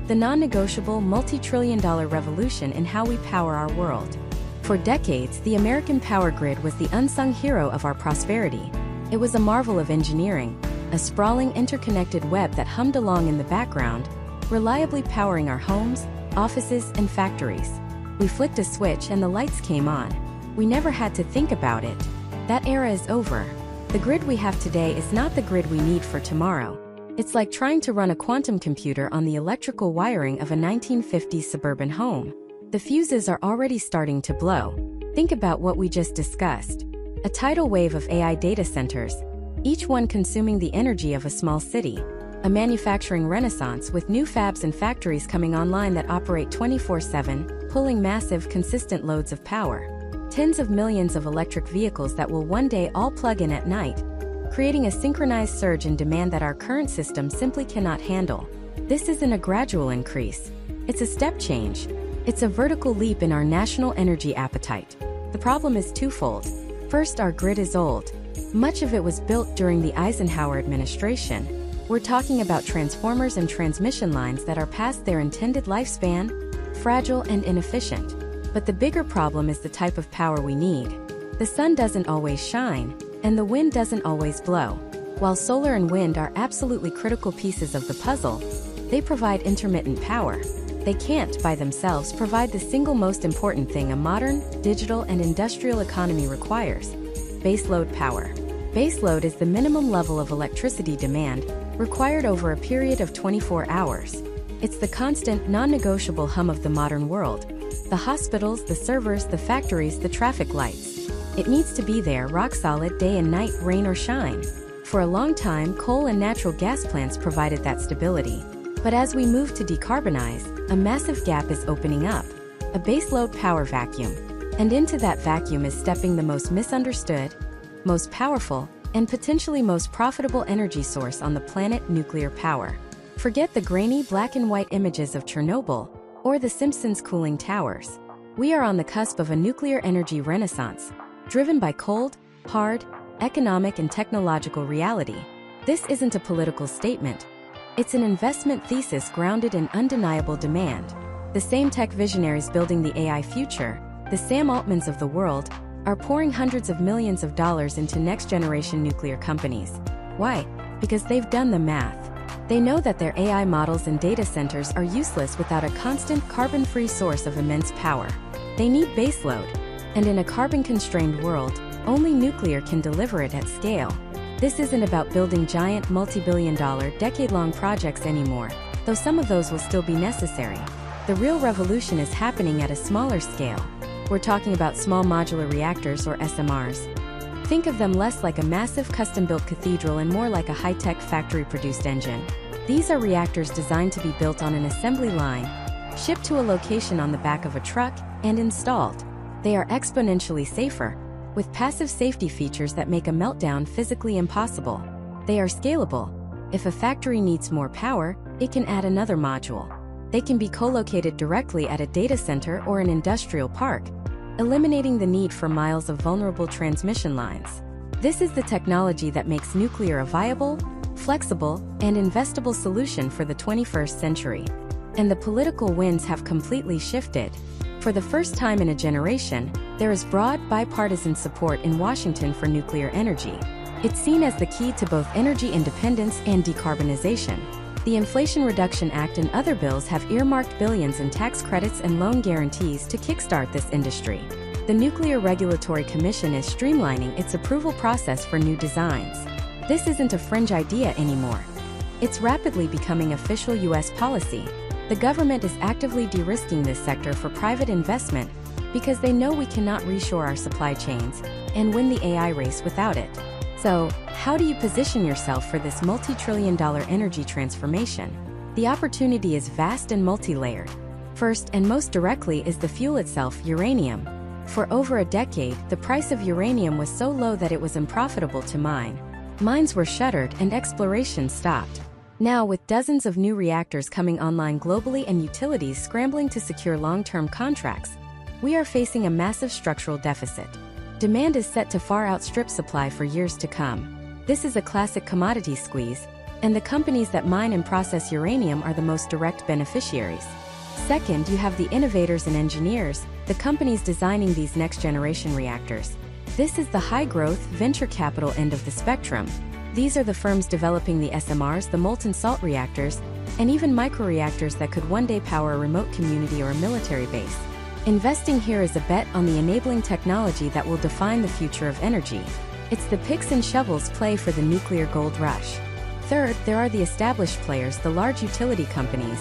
the non-negotiable multi-trillion-dollar revolution in how we power our world. For decades, the American power grid was the unsung hero of our prosperity. It was a marvel of engineering, a sprawling interconnected web that hummed along in the background, reliably powering our homes, offices, and factories. We flicked a switch and the lights came on. We never had to think about it. That era is over. The grid we have today is not the grid we need for tomorrow. It's like trying to run a quantum computer on the electrical wiring of a 1950s suburban home. The fuses are already starting to blow. Think about what we just discussed. A tidal wave of AI data centers, each one consuming the energy of a small city. A manufacturing renaissance with new fabs and factories coming online that operate 24/7, pulling massive, consistent loads of power. Tens of millions of electric vehicles that will one day all plug in at night, creating a synchronized surge in demand that our current system simply cannot handle. This isn't a gradual increase. It's a step change. It's a vertical leap in our national energy appetite. The problem is twofold. First, our grid is old. Much of it was built during the Eisenhower administration. We're talking about transformers and transmission lines that are past their intended lifespan, fragile and inefficient. But the bigger problem is the type of power we need. The sun doesn't always shine, and the wind doesn't always blow. While solar and wind are absolutely critical pieces of the puzzle, they provide intermittent power. They can't, by themselves, provide the single most important thing a modern, digital, and industrial economy requires: baseload power. Baseload is the minimum level of electricity demand required over a period of 24 hours. It's the constant, non-negotiable hum of the modern world. The hospitals, the servers, the factories, the traffic lights. It needs to be there, rock solid, day and night, rain or shine. For a long time, coal and natural gas plants provided that stability. But as we move to decarbonize, a massive gap is opening up. A baseload power vacuum. And into that vacuum is stepping the most misunderstood, most powerful, and potentially most profitable energy source on the planet: nuclear power. Forget the grainy black and white images of Chernobyl or the Simpsons cooling towers. We are on the cusp of a nuclear energy renaissance, driven by cold, hard, economic and technological reality. This isn't a political statement. It's an investment thesis grounded in undeniable demand. The same tech visionaries building the AI future, the Sam Altmans of the world, are pouring hundreds of millions of dollars into next-generation nuclear companies. Why? Because they've done the math. They know that their AI models and data centers are useless without a constant, carbon-free source of immense power. They need baseload. And in a carbon-constrained world, only nuclear can deliver it at scale. This isn't about building giant, multi-billion-dollar, decade-long projects anymore, though some of those will still be necessary. The real revolution is happening at a smaller scale. We're talking about small modular reactors, or SMRs. Think of them less like a massive custom-built cathedral and more like a high-tech factory-produced engine. These are reactors designed to be built on an assembly line, shipped to a location on the back of a truck, and installed. They are exponentially safer, with passive safety features that make a meltdown physically impossible. They are scalable, If a factory needs more power, it can add another module. They can be co-located directly at a data center or an industrial park, eliminating the need for miles of vulnerable transmission lines. This is the technology that makes nuclear a viable, flexible, and investable solution for the 21st century. And the political winds have completely shifted. For the first time in a generation, there is broad bipartisan support in Washington for nuclear energy. It's seen as the key to both energy independence and decarbonization. The Inflation Reduction Act and other bills have earmarked billions in tax credits and loan guarantees to kickstart this industry. The Nuclear Regulatory Commission is streamlining its approval process for new designs. This isn't a fringe idea anymore. It's rapidly becoming official U.S. policy. The government is actively de-risking this sector for private investment because they know we cannot reshore our supply chains and win the AI race without it. So, how do you position yourself for this multi-trillion-dollar energy transformation? The opportunity is vast and multi-layered. First and most directly is the fuel itself, uranium. For over a decade, the price of uranium was so low that it was unprofitable to mine. Mines were shuttered and exploration stopped. Now, with dozens of new reactors coming online globally and utilities scrambling to secure long-term contracts, we are facing a massive structural deficit. Demand is set to far outstrip supply for years to come. This is a classic commodity squeeze, and the companies that mine and process uranium are the most direct beneficiaries. Second, you have the innovators and engineers, the companies designing these next-generation reactors. This is the high-growth, venture capital end of the spectrum. These are the firms developing the SMRs, the molten salt reactors, and even microreactors that could one day power a remote community or a military base. Investing here is a bet on the enabling technology that will define the future of energy. It's the picks and shovels play for the nuclear gold rush. Third, there are the established players, the large utility companies.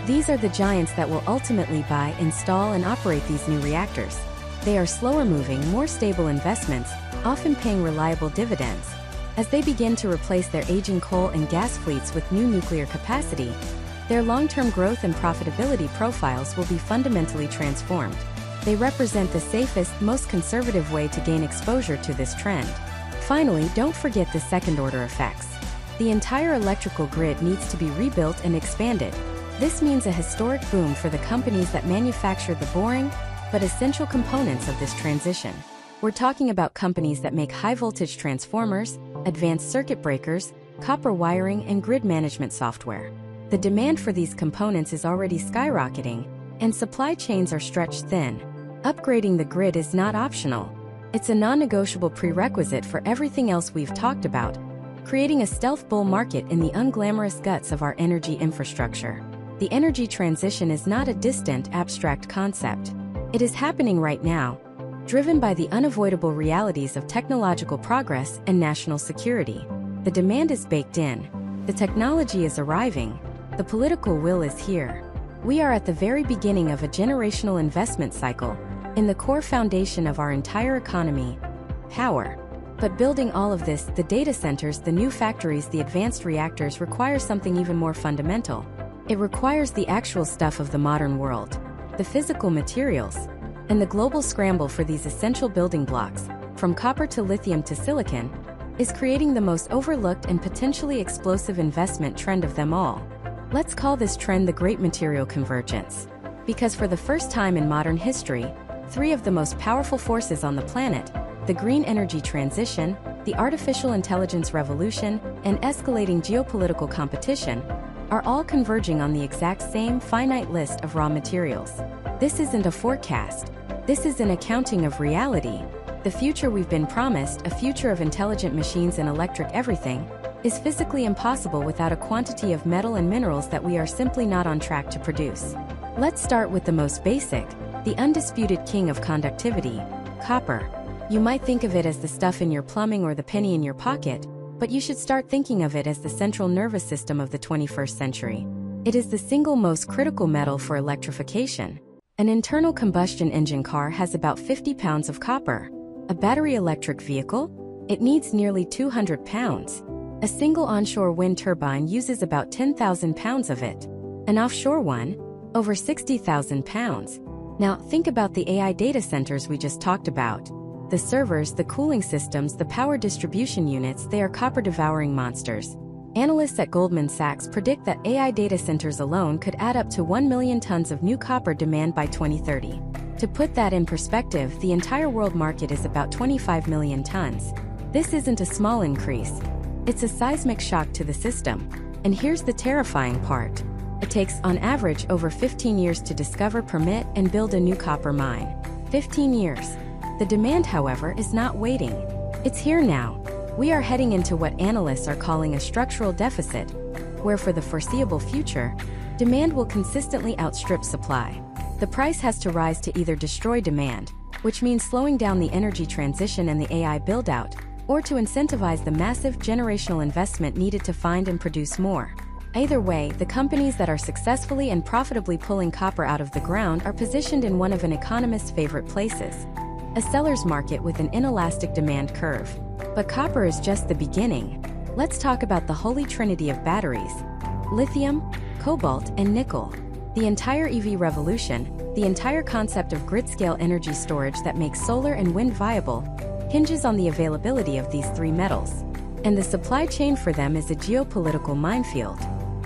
These are the giants that will ultimately buy, install, and operate these new reactors. They are slower-moving, more stable investments, often paying reliable dividends. As they begin to replace their aging coal and gas fleets with new nuclear capacity, their long-term growth and profitability profiles will be fundamentally transformed. They represent the safest, most conservative way to gain exposure to this trend. Finally, don't forget the second-order effects. The entire electrical grid needs to be rebuilt and expanded. This means a historic boom for the companies that manufacture the boring, but essential components of this transition. We're talking about companies that make high-voltage transformers, advanced circuit breakers, copper wiring, and grid management software. The demand for these components is already skyrocketing, and supply chains are stretched thin. Upgrading the grid is not optional. It's a non-negotiable prerequisite for everything else we've talked about, creating a stealth bull market in the unglamorous guts of our energy infrastructure. The energy transition is not a distant, abstract concept. It is happening right now, driven by the unavoidable realities of technological progress and national security. The demand is baked in. The technology is arriving. The political will is here. We are at the very beginning of a generational investment cycle, in the core foundation of our entire economy, power. But building all of this, the data centers, the new factories, the advanced reactors, requires something even more fundamental. It requires the actual stuff of the modern world, the physical materials. And the global scramble for these essential building blocks, from copper to lithium to silicon, is creating the most overlooked and potentially explosive investment trend of them all. Let's call this trend the Great Material Convergence. Because for the first time in modern history, three of the most powerful forces on the planet, the green energy transition, the artificial intelligence revolution, and escalating geopolitical competition, are all converging on the exact same finite list of raw materials. This isn't a forecast. This is an accounting of reality. The future we've been promised, a future of intelligent machines and electric everything, is physically impossible without a quantity of metal and minerals that we are simply not on track to produce. Let's start with the most basic, the undisputed king of conductivity, copper. You might think of it as the stuff in your plumbing or the penny in your pocket, but you should start thinking of it as the central nervous system of the 21st century. It is the single most critical metal for electrification. An internal combustion engine car has about 50 pounds of copper. A battery electric vehicle? It needs nearly 200 pounds. A single onshore wind turbine uses about 10,000 pounds of it. An offshore one? Over 60,000 pounds. Now, think about the AI data centers we just talked about. The servers, the cooling systems, the power distribution units, they are copper-devouring monsters. Analysts at Goldman Sachs predict that AI data centers alone could add up to 1 million tons of new copper demand by 2030. To put that in perspective, the entire world market is about 25 million tons. This isn't a small increase. It's a seismic shock to the system. And here's the terrifying part. It takes, on average, over 15 years to discover, permit, and build a new copper mine. 15 years. The demand, however, is not waiting. It's here now. We are heading into what analysts are calling a structural deficit, where for the foreseeable future, demand will consistently outstrip supply. The price has to rise to either destroy demand, which means slowing down the energy transition and the AI build-out, or to incentivize the massive generational investment needed to find and produce more. Either way, the companies that are successfully and profitably pulling copper out of the ground are positioned in one of an economist's favorite places: a seller's market with an inelastic demand curve. But copper is just the beginning. Let's talk about the holy trinity of batteries: lithium, cobalt, and nickel. The entire EV revolution, the entire concept of grid-scale energy storage that makes solar and wind viable, hinges on the availability of these three metals. And the supply chain for them is a geopolitical minefield.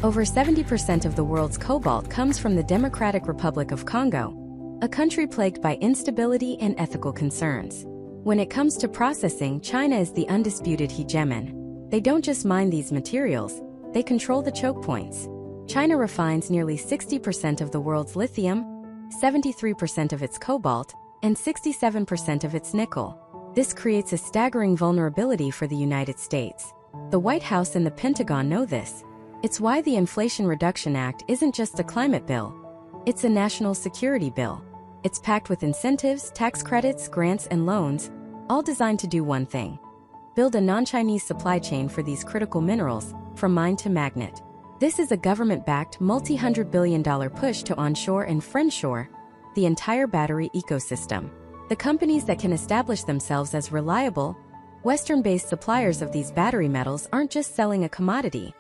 Over 70% of the world's cobalt comes from the Democratic Republic of Congo, a country plagued by instability and ethical concerns. When it comes to processing, China is the undisputed hegemon. They don't just mine these materials, they control the choke points. China refines nearly 60% of the world's lithium, 73% of its cobalt, and 67% of its nickel. This creates a staggering vulnerability for the United States. The White House and the Pentagon know this. It's why the Inflation Reduction Act isn't just a climate bill. It's a national security bill. It's packed with incentives, tax credits, grants, and loans, all designed to do one thing: build a non-Chinese supply chain for these critical minerals, from mine to magnet. This is a government-backed, multi-hundred billion-dollar push to onshore and friendshore the entire battery ecosystem. The companies that can establish themselves as reliable, Western-based suppliers of these battery metals aren't just selling a commodity.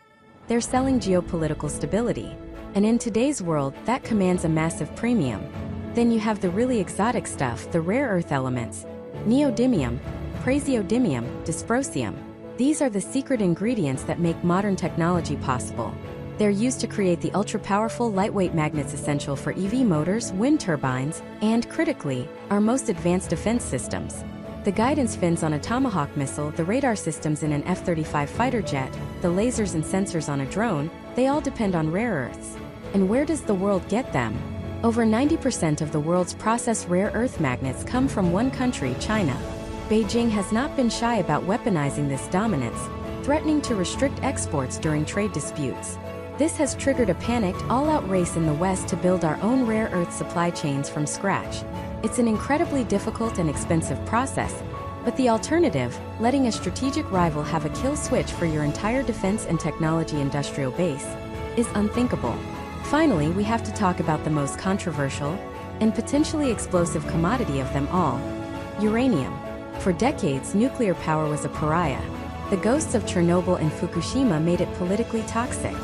They're selling geopolitical stability. And in today's world, that commands a massive premium. Then you have the really exotic stuff, the rare earth elements: neodymium, praseodymium, dysprosium. These are the secret ingredients that make modern technology possible. They're used to create the ultra-powerful, lightweight magnets essential for EV motors, wind turbines, and, critically, our most advanced defense systems. The guidance fins on a Tomahawk missile, the radar systems in an F-35 fighter jet, the lasers and sensors on a drone, they all depend on rare earths. And where does the world get them? Over 90% of the world's processed rare earth magnets come from one country, China. Beijing has not been shy about weaponizing this dominance, threatening to restrict exports during trade disputes. This has triggered a panicked, all-out race in the West to build our own rare earth supply chains from scratch. It's an incredibly difficult and expensive process, but the alternative, letting a strategic rival have a kill switch for your entire defense and technology industrial base, is unthinkable. Finally, we have to talk about the most controversial and potentially explosive commodity of them all: uranium. For decades, nuclear power was a pariah. The ghosts of Chernobyl and Fukushima made it politically toxic.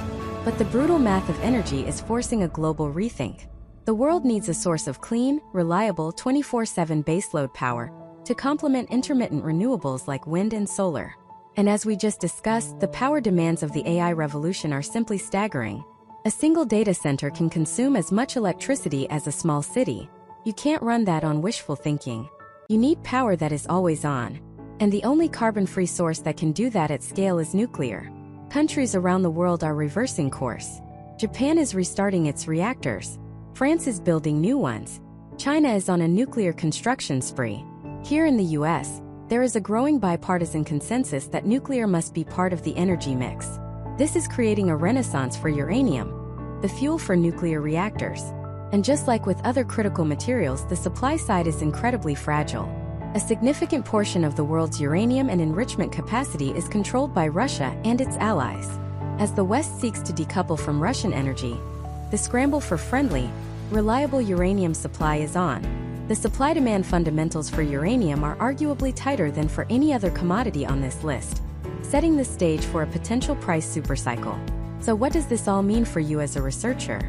But the brutal math of energy is forcing a global rethink. The world needs a source of clean, reliable 24/7 baseload power to complement intermittent renewables like wind and solar. And as we just discussed, the power demands of the AI revolution are simply staggering. A single data center can consume as much electricity as a small city. You can't run that on wishful thinking. You need power that is always on. And the only carbon-free source that can do that at scale is nuclear. Countries around the world are reversing course. Japan is restarting its reactors. France is building new ones. China is on a nuclear construction spree. Here in the US, there is a growing bipartisan consensus that nuclear must be part of the energy mix. This is creating a renaissance for uranium, the fuel for nuclear reactors. And just like with other critical materials, the supply side is incredibly fragile. A significant portion of the world's uranium and enrichment capacity is controlled by Russia and its allies. As the West seeks to decouple from Russian energy, the scramble for friendly, reliable uranium supply is on. The supply-demand fundamentals for uranium are arguably tighter than for any other commodity on this list, setting the stage for a potential price supercycle. So what does this all mean for you as a researcher?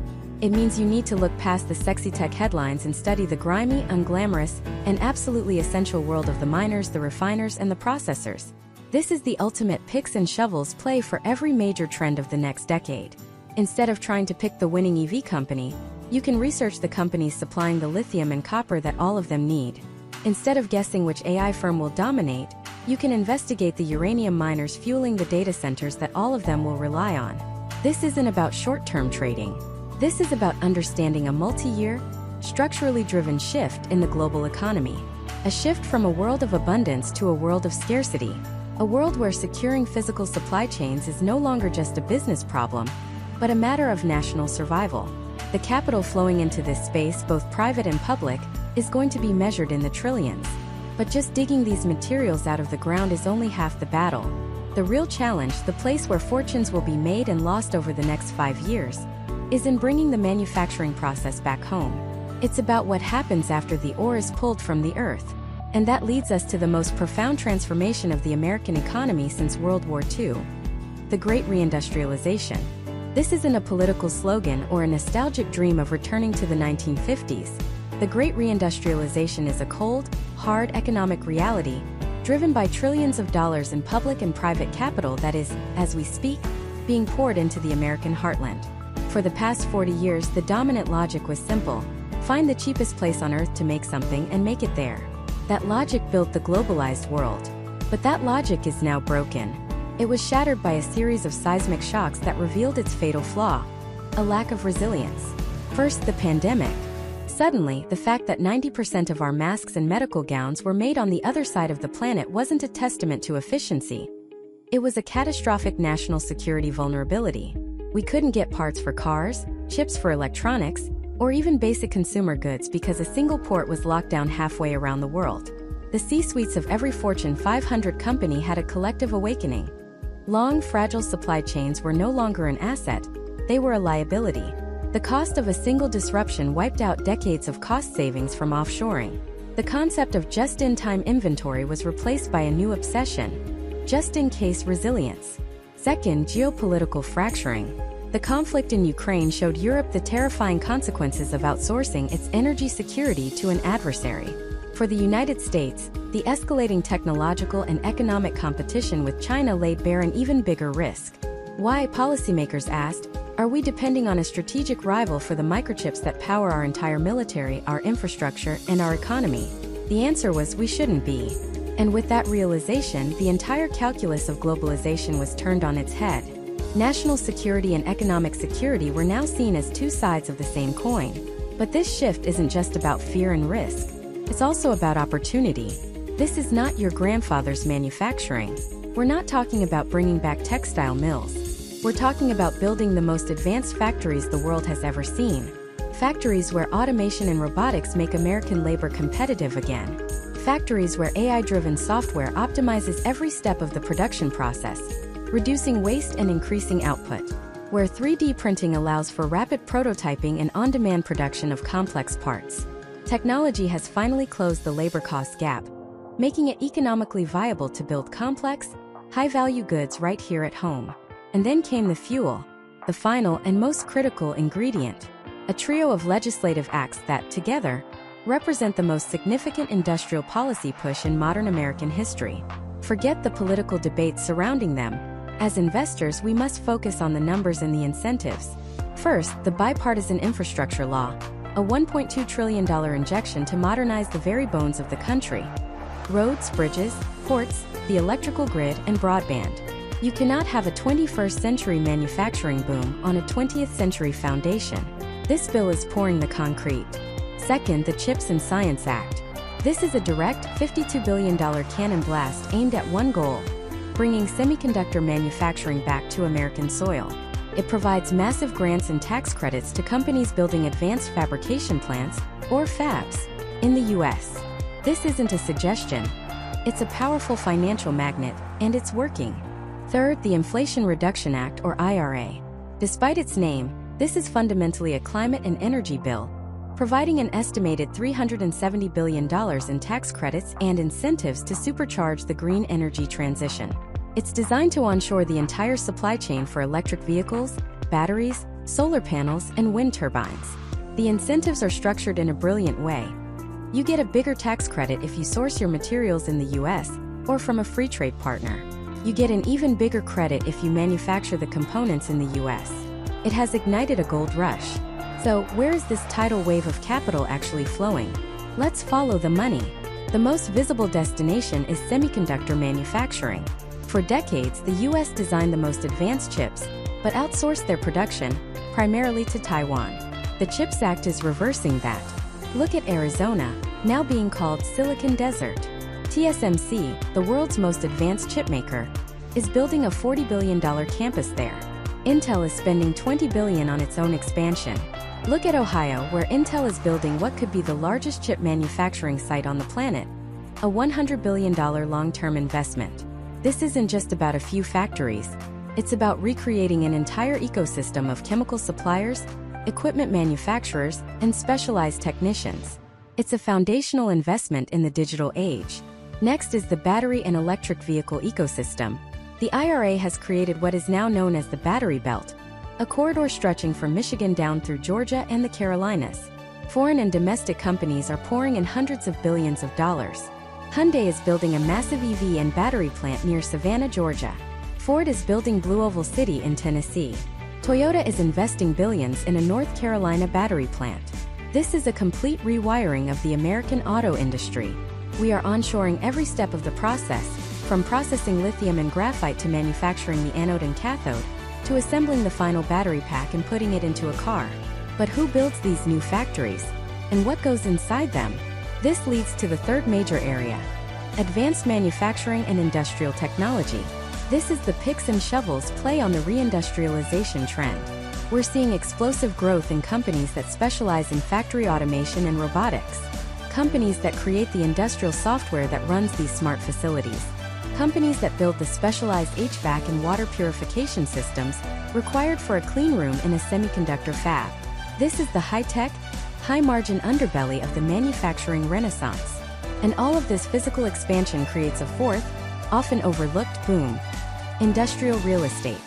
It means you need to look past the sexy tech headlines and study the grimy, unglamorous, and absolutely essential world of the miners, the refiners, and the processors. This is the ultimate picks and shovels play for every major trend of the next decade. Instead of trying to pick the winning EV company, you can research the companies supplying the lithium and copper that all of them need. Instead of guessing which AI firm will dominate, you can investigate the uranium miners fueling the data centers that all of them will rely on. This isn't about short-term trading. This is about understanding a multi-year, structurally driven shift in the global economy. A shift from a world of abundance to a world of scarcity. A world where securing physical supply chains is no longer just a business problem, but a matter of national survival. The capital flowing into this space, both private and public, is going to be measured in the trillions. But just digging these materials out of the ground is only half the battle. The real challenge, the place where fortunes will be made and lost over the next 5 years, is in bringing the manufacturing process back home. It's about what happens after the ore is pulled from the earth. And that leads us to the most profound transformation of the American economy since World War II. The Great Reindustrialization. This isn't a political slogan or a nostalgic dream of returning to the 1950s. The Great Reindustrialization is a cold, hard economic reality, driven by trillions of dollars in public and private capital that is, as we speak, being poured into the American heartland. For the past 40 years, the dominant logic was simple: find the cheapest place on earth to make something and make it there. That logic built the globalized world. But that logic is now broken. It was shattered by a series of seismic shocks that revealed its fatal flaw: a lack of resilience. First, the pandemic. Suddenly, the fact that 90% of our masks and medical gowns were made on the other side of the planet wasn't a testament to efficiency. It was a catastrophic national security vulnerability. We couldn't get parts for cars, chips for electronics, or even basic consumer goods because a single port was locked down halfway around the world. The C-suites of every Fortune 500 company had a collective awakening. Long, fragile supply chains were no longer an asset, they were a liability. The cost of a single disruption wiped out decades of cost savings from offshoring. The concept of just-in-time inventory was replaced by a new obsession: just-in-case resilience. Second, geopolitical fracturing. The conflict in Ukraine showed Europe the terrifying consequences of outsourcing its energy security to an adversary. For the United States, the escalating technological and economic competition with China laid bare an even bigger risk. Why, policymakers asked, are we depending on a strategic rival for the microchips that power our entire military, our infrastructure, and our economy? The answer was we shouldn't be. And with that realization, the entire calculus of globalization was turned on its head. National security and economic security were now seen as two sides of the same coin. But this shift isn't just about fear and risk. It's also about opportunity. This is not your grandfather's manufacturing. We're not talking about bringing back textile mills. We're talking about building the most advanced factories the world has ever seen. Factories where automation and robotics make American labor competitive again. Factories where AI-driven software optimizes every step of the production process, reducing waste and increasing output. Where 3D printing allows for rapid prototyping and on-demand production of complex parts. Technology has finally closed the labor cost gap, making it economically viable to build complex, high-value goods right here at home. And then came the fuel, the final and most critical ingredient. A trio of legislative acts that, together, represent the most significant industrial policy push in modern American history. Forget the political debates surrounding them. As investors, we must focus on the numbers and the incentives. First, the bipartisan infrastructure law, a $1.2 trillion injection to modernize the very bones of the country. Roads, bridges, ports, the electrical grid, and broadband. You cannot have a 21st century manufacturing boom on a 20th century foundation. This bill is pouring the concrete. Second, the CHIPS and Science Act. This is a direct $52 billion cannon blast aimed at one goal: bringing semiconductor manufacturing back to American soil. It provides massive grants and tax credits to companies building advanced fabrication plants, or fabs, in the U.S. This isn't a suggestion. It's a powerful financial magnet, and it's working. Third, the Inflation Reduction Act, or IRA. Despite its name, this is fundamentally a climate and energy bill, providing an estimated $370 billion in tax credits and incentives to supercharge the green energy transition. It's designed to onshore the entire supply chain for electric vehicles, batteries, solar panels, and wind turbines. The incentives are structured in a brilliant way. You get a bigger tax credit if you source your materials in the US or from a free trade partner. You get an even bigger credit if you manufacture the components in the US. It has ignited a gold rush. So, where is this tidal wave of capital actually flowing? Let's follow the money. The most visible destination is semiconductor manufacturing. For decades, the US designed the most advanced chips, but outsourced their production, primarily to Taiwan. The CHIPS Act is reversing that. Look at Arizona, now being called Silicon Desert. TSMC, the world's most advanced chipmaker, is building a $40 billion campus there. Intel is spending $20 billion on its own expansion. Look at Ohio, where Intel is building what could be the largest chip manufacturing site on the planet, a $100 billion long-term investment. This isn't just about a few factories. It's about recreating an entire ecosystem of chemical suppliers, equipment manufacturers, and specialized technicians. It's a foundational investment in the digital age. Next is the battery and electric vehicle ecosystem. The IRA has created what is now known as the Battery Belt, a corridor stretching from Michigan down through Georgia and the Carolinas. Foreign and domestic companies are pouring in hundreds of billions of dollars. Hyundai is building a massive EV and battery plant near Savannah, Georgia. Ford is building Blue Oval City in Tennessee. Toyota is investing billions in a North Carolina battery plant. This is a complete rewiring of the American auto industry. We are onshoring every step of the process, from processing lithium and graphite to manufacturing the anode and cathode, to assembling the final battery pack and putting it into a car. But who builds these new factories? And what goes inside them? This leads to the third major area: advanced manufacturing and industrial technology. This is the picks and shovels play on the reindustrialization trend. We're seeing explosive growth in companies that specialize in factory automation and robotics. Companies that create the industrial software that runs these smart facilities. Companies that build the specialized HVAC and water purification systems required for a clean room in a semiconductor fab. This is the high-tech, high-margin underbelly of the manufacturing renaissance. And all of this physical expansion creates a fourth, often overlooked boom: industrial real estate.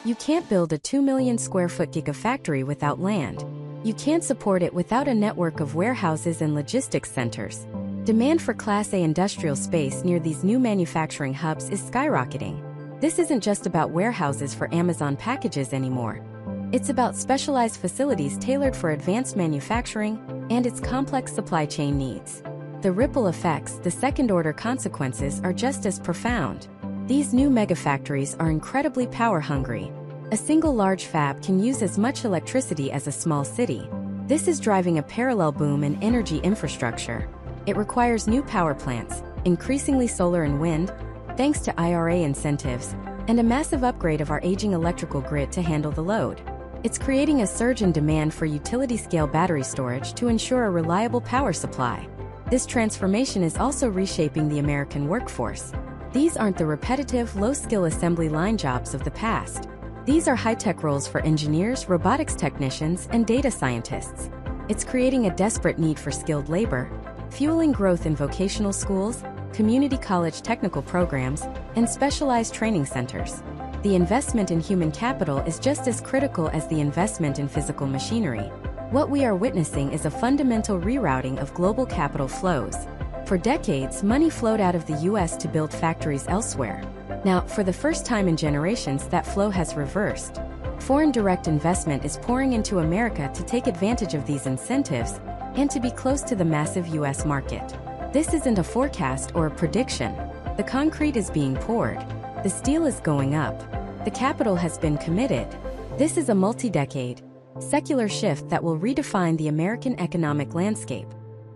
You can't build a 2 million square foot gigafactory without land. You can't support it without a network of warehouses and logistics centers. Demand for Class A industrial space near these new manufacturing hubs is skyrocketing. This isn't just about warehouses for Amazon packages anymore. It's about specialized facilities tailored for advanced manufacturing and its complex supply chain needs. The ripple effects, the second-order consequences, are just as profound. These new megafactories are incredibly power-hungry. A single large fab can use as much electricity as a small city. This is driving a parallel boom in energy infrastructure. It requires new power plants, increasingly solar and wind, thanks to IRA incentives, and a massive upgrade of our aging electrical grid to handle the load. It's creating a surge in demand for utility-scale battery storage to ensure a reliable power supply. This transformation is also reshaping the American workforce. These aren't the repetitive, low-skill assembly line jobs of the past. These are high-tech roles for engineers, robotics technicians, and data scientists. It's creating a desperate need for skilled labor, fueling growth in vocational schools, community college technical programs, and specialized training centers. The investment in human capital is just as critical as the investment in physical machinery. What we are witnessing is a fundamental rerouting of global capital flows. For decades, money flowed out of the US to build factories elsewhere. Now, for the first time in generations, that flow has reversed. Foreign direct investment is pouring into America to take advantage of these incentives and to be close to the massive US market. This isn't a forecast or a prediction. The concrete is being poured. The steel is going up. The capital has been committed. This is a multi-decade, secular shift that will redefine the American economic landscape.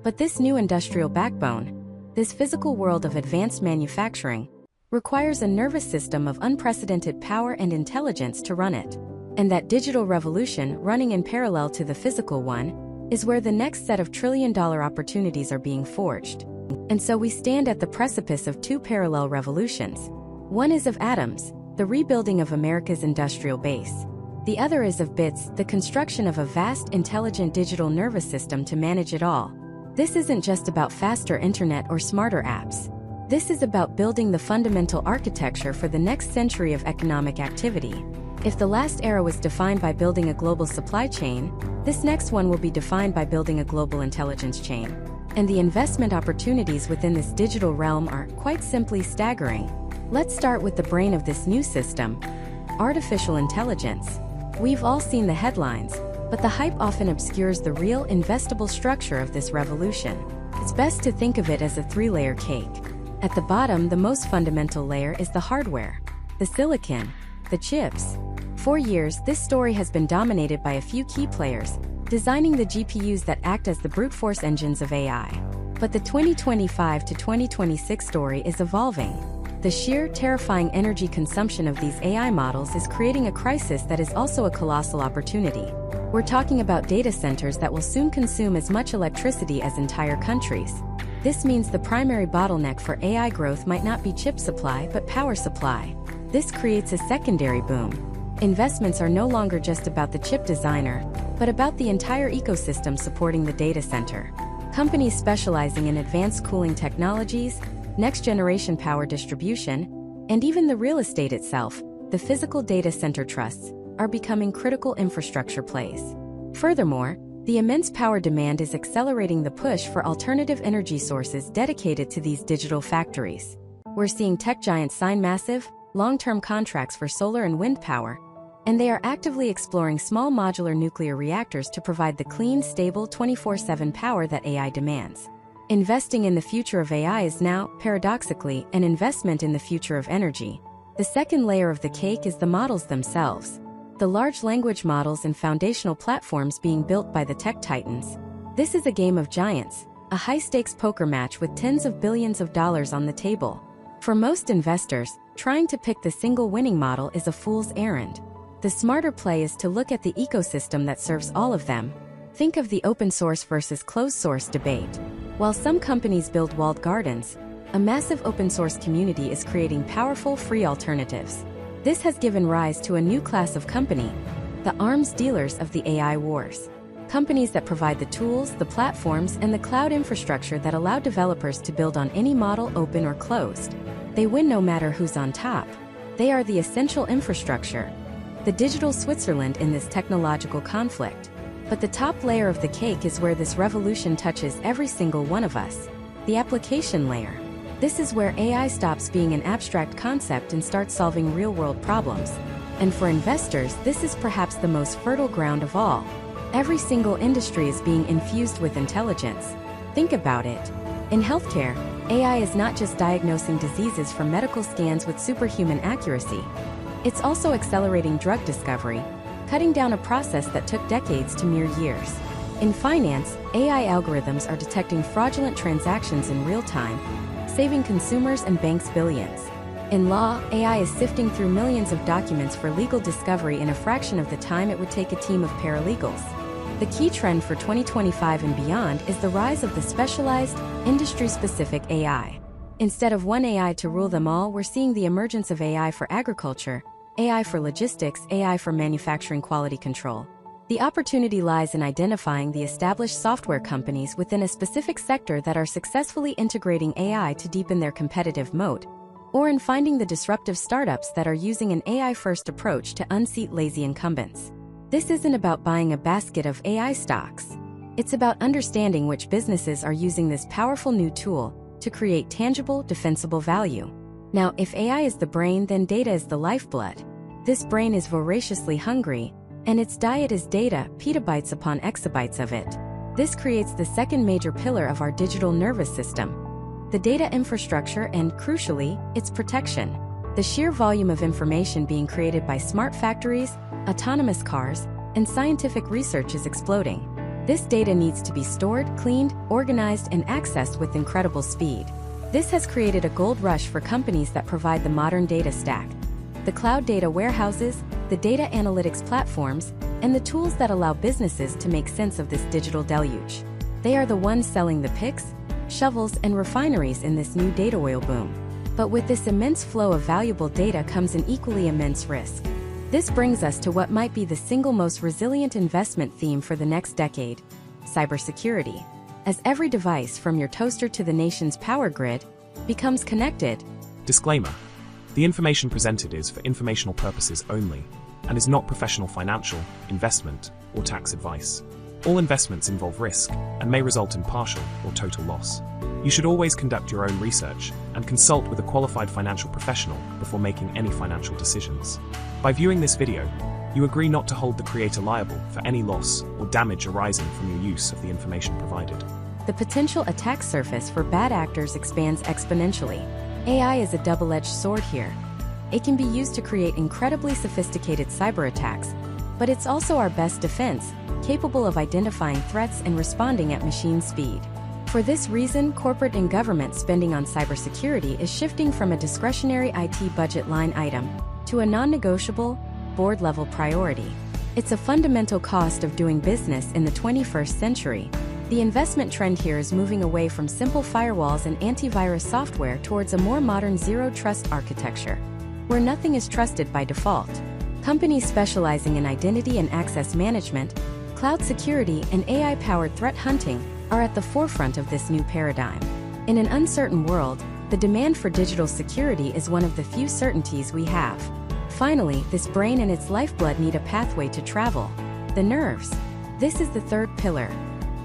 But this new industrial backbone, this physical world of advanced manufacturing, requires a nervous system of unprecedented power and intelligence to run it. And that digital revolution, running in parallel to the physical one, is where the next set of trillion-dollar opportunities are being forged. And so we stand at the precipice of two parallel revolutions. One is of atoms, the rebuilding of America's industrial base. The other is of bits, the construction of a vast, intelligent digital nervous system to manage it all. This isn't just about faster internet or smarter apps. This is about building the fundamental architecture for the next century of economic activity. If the last era was defined by building a global supply chain, this next one will be defined by building a global intelligence chain. And the investment opportunities within this digital realm are, quite simply, staggering. Let's start with the brain of this new system: artificial intelligence. We've all seen the headlines, but the hype often obscures the real, investable structure of this revolution. It's best to think of it as a three-layer cake. At the bottom, the most fundamental layer is the hardware, the silicon, the chips. For years, this story has been dominated by a few key players, designing the GPUs that act as the brute force engines of AI. But the 2025 to 2026 story is evolving. The sheer, terrifying energy consumption of these AI models is creating a crisis that is also a colossal opportunity. We're talking about data centers that will soon consume as much electricity as entire countries. This means the primary bottleneck for AI growth might not be chip supply but power supply. This creates a secondary boom. Investments are no longer just about the chip designer, but about the entire ecosystem supporting the data center. Companies specializing in advanced cooling technologies, next-generation power distribution, and even the real estate itself, the physical data center trusts, are becoming critical infrastructure plays. Furthermore, the immense power demand is accelerating the push for alternative energy sources dedicated to these digital factories. We're seeing tech giants sign massive, long-term contracts for solar and wind power, and they are actively exploring small modular nuclear reactors to provide the clean, stable 24/7 power that AI demands. Investing in the future of AI is now, paradoxically, an investment in the future of energy. The second layer of the cake is the models themselves. The large language models and foundational platforms being built by the tech titans. This is a game of giants, a high-stakes poker match with tens of billions of dollars on the table. For most investors, trying to pick the single winning model is a fool's errand. The smarter play is to look at the ecosystem that serves all of them. Think of the open source versus closed source debate. While some companies build walled gardens, a massive open source community is creating powerful free alternatives. This has given rise to a new class of company, the arms dealers of the AI wars. Companies that provide the tools, the platforms, and the cloud infrastructure that allow developers to build on any model, open or closed. They win no matter who's on top. They are the essential infrastructure, the digital Switzerland in this technological conflict. But the top layer of the cake is where this revolution touches every single one of us: the application layer. This is where AI stops being an abstract concept and starts solving real-world problems. And for investors, this is perhaps the most fertile ground of all. Every single industry is being infused with intelligence. Think about it. In healthcare, AI is not just diagnosing diseases from medical scans with superhuman accuracy. It's also accelerating drug discovery, cutting down a process that took decades to mere years. In finance, AI algorithms are detecting fraudulent transactions in real time, saving consumers and banks billions. In law, AI is sifting through millions of documents for legal discovery in a fraction of the time it would take a team of paralegals. The key trend for 2025 and beyond is the rise of the specialized, industry-specific AI. Instead of one AI to rule them all, we're seeing the emergence of AI for agriculture, AI for logistics, AI for manufacturing quality control. The opportunity lies in identifying the established software companies within a specific sector that are successfully integrating AI to deepen their competitive moat, or in finding the disruptive startups that are using an AI-first approach to unseat lazy incumbents. This isn't about buying a basket of AI stocks. It's about understanding which businesses are using this powerful new tool to create tangible, defensible value. Now, if AI is the brain, then data is the lifeblood. This brain is voraciously hungry, and its diet is data, petabytes upon exabytes of it. This creates the second major pillar of our digital nervous system: the data infrastructure and, crucially, its protection. The sheer volume of information being created by smart factories, autonomous cars, and scientific research is exploding. This data needs to be stored, cleaned, organized, and accessed with incredible speed. This has created a gold rush for companies that provide the modern data stack: the cloud data warehouses, the data analytics platforms, and the tools that allow businesses to make sense of this digital deluge. They are the ones selling the picks, shovels, and refineries in this new data oil boom. But with this immense flow of valuable data comes an equally immense risk. This brings us to what might be the single most resilient investment theme for the next decade: cybersecurity. As every device, from your toaster to the nation's power grid, becomes connected. Disclaimer: the information presented is for informational purposes only and is not professional financial, investment, or tax advice. All investments involve risk and may result in partial or total loss. You should always conduct your own research and consult with a qualified financial professional before making any financial decisions. By viewing this video, you agree not to hold the creator liable for any loss or damage arising from your use of the information provided. The potential attack surface for bad actors expands exponentially. AI is a double-edged sword here. It can be used to create incredibly sophisticated cyber attacks, but it's also our best defense, capable of identifying threats and responding at machine speed. For this reason, corporate and government spending on cybersecurity is shifting from a discretionary IT budget line item to a non-negotiable, board-level priority. It's a fundamental cost of doing business in the 21st century. The investment trend here is moving away from simple firewalls and antivirus software towards a more modern zero-trust architecture, where nothing is trusted by default. Companies specializing in identity and access management, cloud security, and AI-powered threat hunting are at the forefront of this new paradigm. In an uncertain world, the demand for digital security is one of the few certainties we have. Finally, this brain and its lifeblood need a pathway to travel: the nerves. This is the third pillar,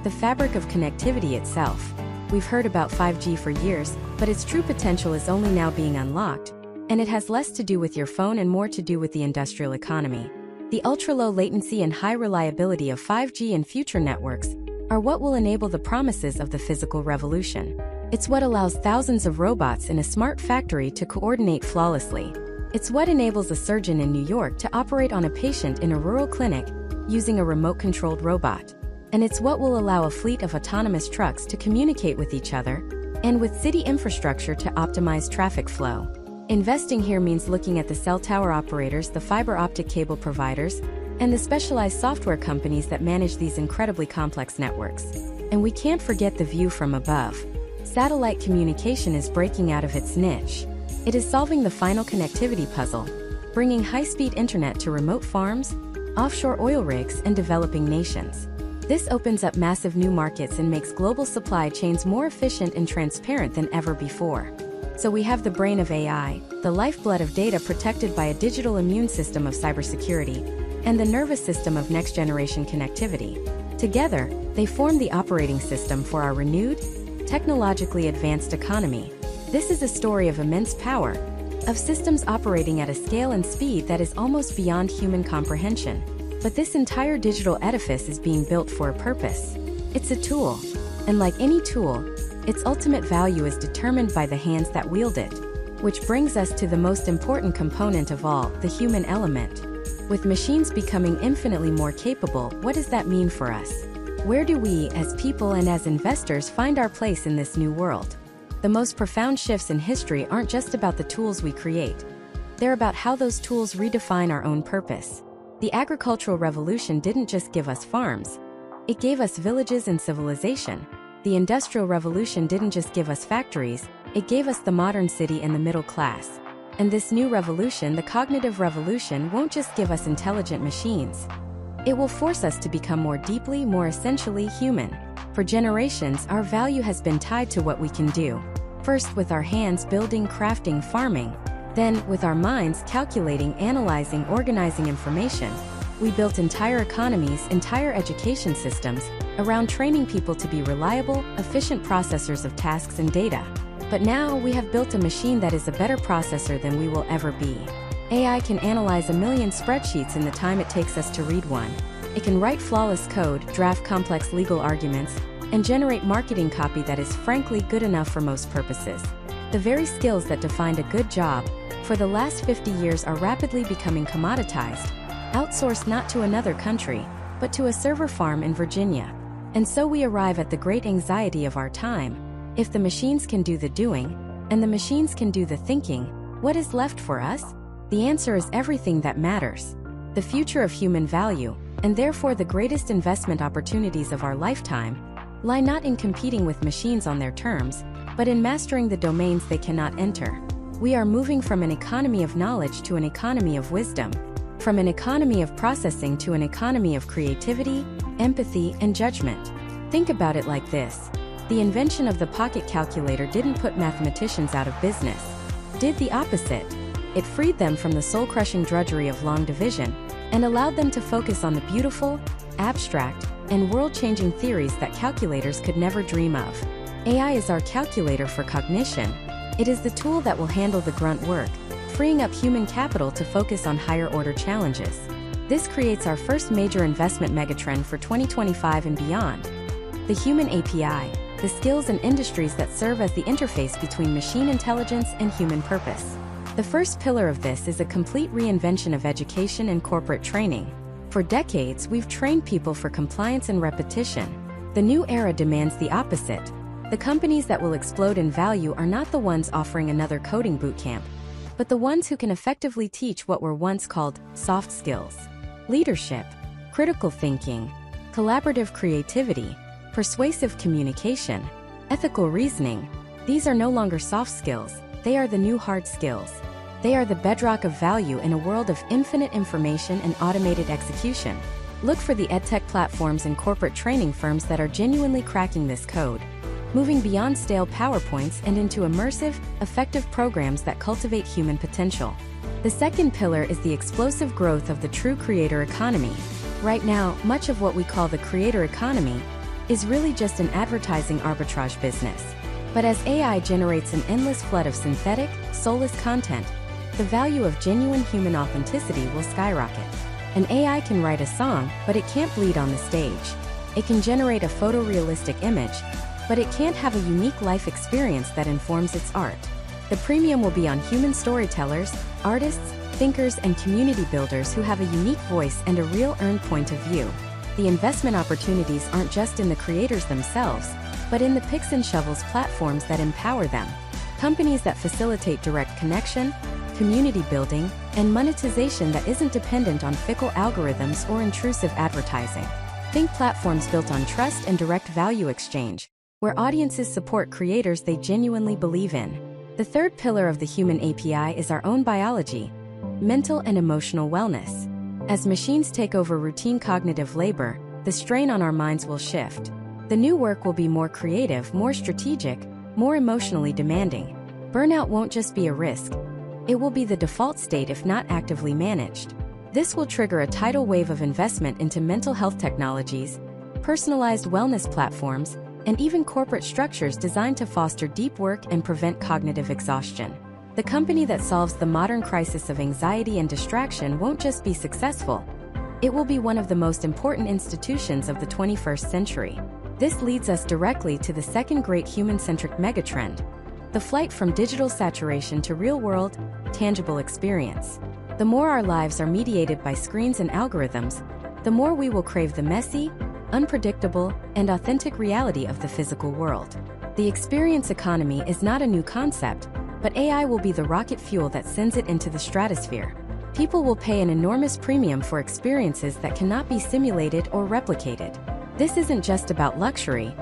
the fabric of connectivity itself. We've heard about 5G for years, but its true potential is only now being unlocked, and it has less to do with your phone and more to do with the industrial economy. The ultra-low latency and high reliability of 5G and future networks are what will enable the promises of the physical revolution. It's what allows thousands of robots in a smart factory to coordinate flawlessly. It's what enables a surgeon in New York to operate on a patient in a rural clinic using a remote-controlled robot. And it's what will allow a fleet of autonomous trucks to communicate with each other and with city infrastructure to optimize traffic flow. Investing here means looking at the cell tower operators, the fiber optic cable providers, and the specialized software companies that manage these incredibly complex networks. And we can't forget the view from above. Satellite communication is breaking out of its niche. It is solving the final connectivity puzzle, bringing high-speed internet to remote farms, offshore oil rigs, and developing nations. This opens up massive new markets and makes global supply chains more efficient and transparent than ever before. So we have the brain of AI, the lifeblood of data protected by a digital immune system of cybersecurity, and the nervous system of next-generation connectivity. Together, they form the operating system for our renewed, technologically advanced economy. This is a story of immense power, of systems operating at a scale and speed that is almost beyond human comprehension. But this entire digital edifice is being built for a purpose. It's a tool, and like any tool, its ultimate value is determined by the hands that wield it. Which brings us to the most important component of all, the human element. With machines becoming infinitely more capable, what does that mean for us? Where do we, as people and as investors, find our place in this new world? The most profound shifts in history aren't just about the tools we create. They're about how those tools redefine our own purpose. The agricultural revolution didn't just give us farms. It gave us villages and civilization. The Industrial Revolution didn't just give us factories. It gave us the modern city and the middle class. And this new revolution, the cognitive revolution, won't just give us intelligent machines. It will force us to become more deeply, more essentially human. For generations, our value has been tied to what we can do. First with our hands building, crafting, farming. Then, with our minds calculating, analyzing, organizing information. We built entire economies, entire education systems, around training people to be reliable, efficient processors of tasks and data. But now, we have built a machine that is a better processor than we will ever be. AI can analyze 1 million spreadsheets in the time it takes us to read one. It can write flawless code, draft complex legal arguments, and generate marketing copy that is frankly good enough for most purposes. The very skills that defined a good job for the last 50 years are rapidly becoming commoditized, outsourced not to another country, but to a server farm in Virginia. And so we arrive at the great anxiety of our time. If the machines can do the doing, and the machines can do the thinking, what is left for us? The answer is everything that matters. The future of human value, and therefore the greatest investment opportunities of our lifetime, lie not in competing with machines on their terms, but in mastering the domains they cannot enter. We are moving from an economy of knowledge to an economy of wisdom, from an economy of processing to an economy of creativity, empathy, and judgment. Think about it like this. The invention of the pocket calculator didn't put mathematicians out of business. Did the opposite. It freed them from the soul-crushing drudgery of long division and allowed them to focus on the beautiful, abstract, and world-changing theories that calculators could never dream of. AI is our calculator for cognition. It is the tool that will handle the grunt work, freeing up human capital to focus on higher-order challenges. This creates our first major investment megatrend for 2025 and beyond. The human API, the skills and industries that serve as the interface between machine intelligence and human purpose. The first pillar of this is a complete reinvention of education and corporate training. For decades, we've trained people for compliance and repetition. The new era demands the opposite. The companies that will explode in value are not the ones offering another coding bootcamp, but the ones who can effectively teach what were once called soft skills. Leadership, critical thinking, collaborative creativity, persuasive communication, ethical reasoning. These are no longer soft skills, they are the new hard skills. They are the bedrock of value in a world of infinite information and automated execution. Look for the edtech platforms and corporate training firms that are genuinely cracking this code, moving beyond stale PowerPoints and into immersive, effective programs that cultivate human potential. The second pillar is the explosive growth of the true creator economy. Right now, much of what we call the creator economy is really just an advertising arbitrage business. But as AI generates an endless flood of synthetic, soulless content, the value of genuine human authenticity will skyrocket. An AI can write a song, but it can't bleed on the stage. It can generate a photorealistic image, but it can't have a unique life experience that informs its art. The premium will be on human storytellers, artists, thinkers, and community builders who have a unique voice and a real earned point of view. The investment opportunities aren't just in the creators themselves, but in the picks and shovels platforms that empower them. Companies that facilitate direct connection, community building, and monetization that isn't dependent on fickle algorithms or intrusive advertising. Think platforms built on trust and direct value exchange, where audiences support creators they genuinely believe in. The third pillar of the human API is our own biology, mental and emotional wellness. As machines take over routine cognitive labor, the strain on our minds will shift. The new work will be more creative, more strategic, more emotionally demanding. Burnout won't just be a risk. It will be the default state if not actively managed. This will trigger a tidal wave of investment into mental health technologies, personalized wellness platforms, and even corporate structures designed to foster deep work and prevent cognitive exhaustion. The company that solves the modern crisis of anxiety and distraction won't just be successful. It will be one of the most important institutions of the 21st century. This leads us directly to the second great human-centric megatrend, the flight from digital saturation to real-world, tangible experience. The more our lives are mediated by screens and algorithms, the more we will crave the messy, unpredictable, and authentic reality of the physical world. The experience economy is not a new concept, but AI will be the rocket fuel that sends it into the stratosphere. People will pay an enormous premium for experiences that cannot be simulated or replicated. This isn't just about luxury,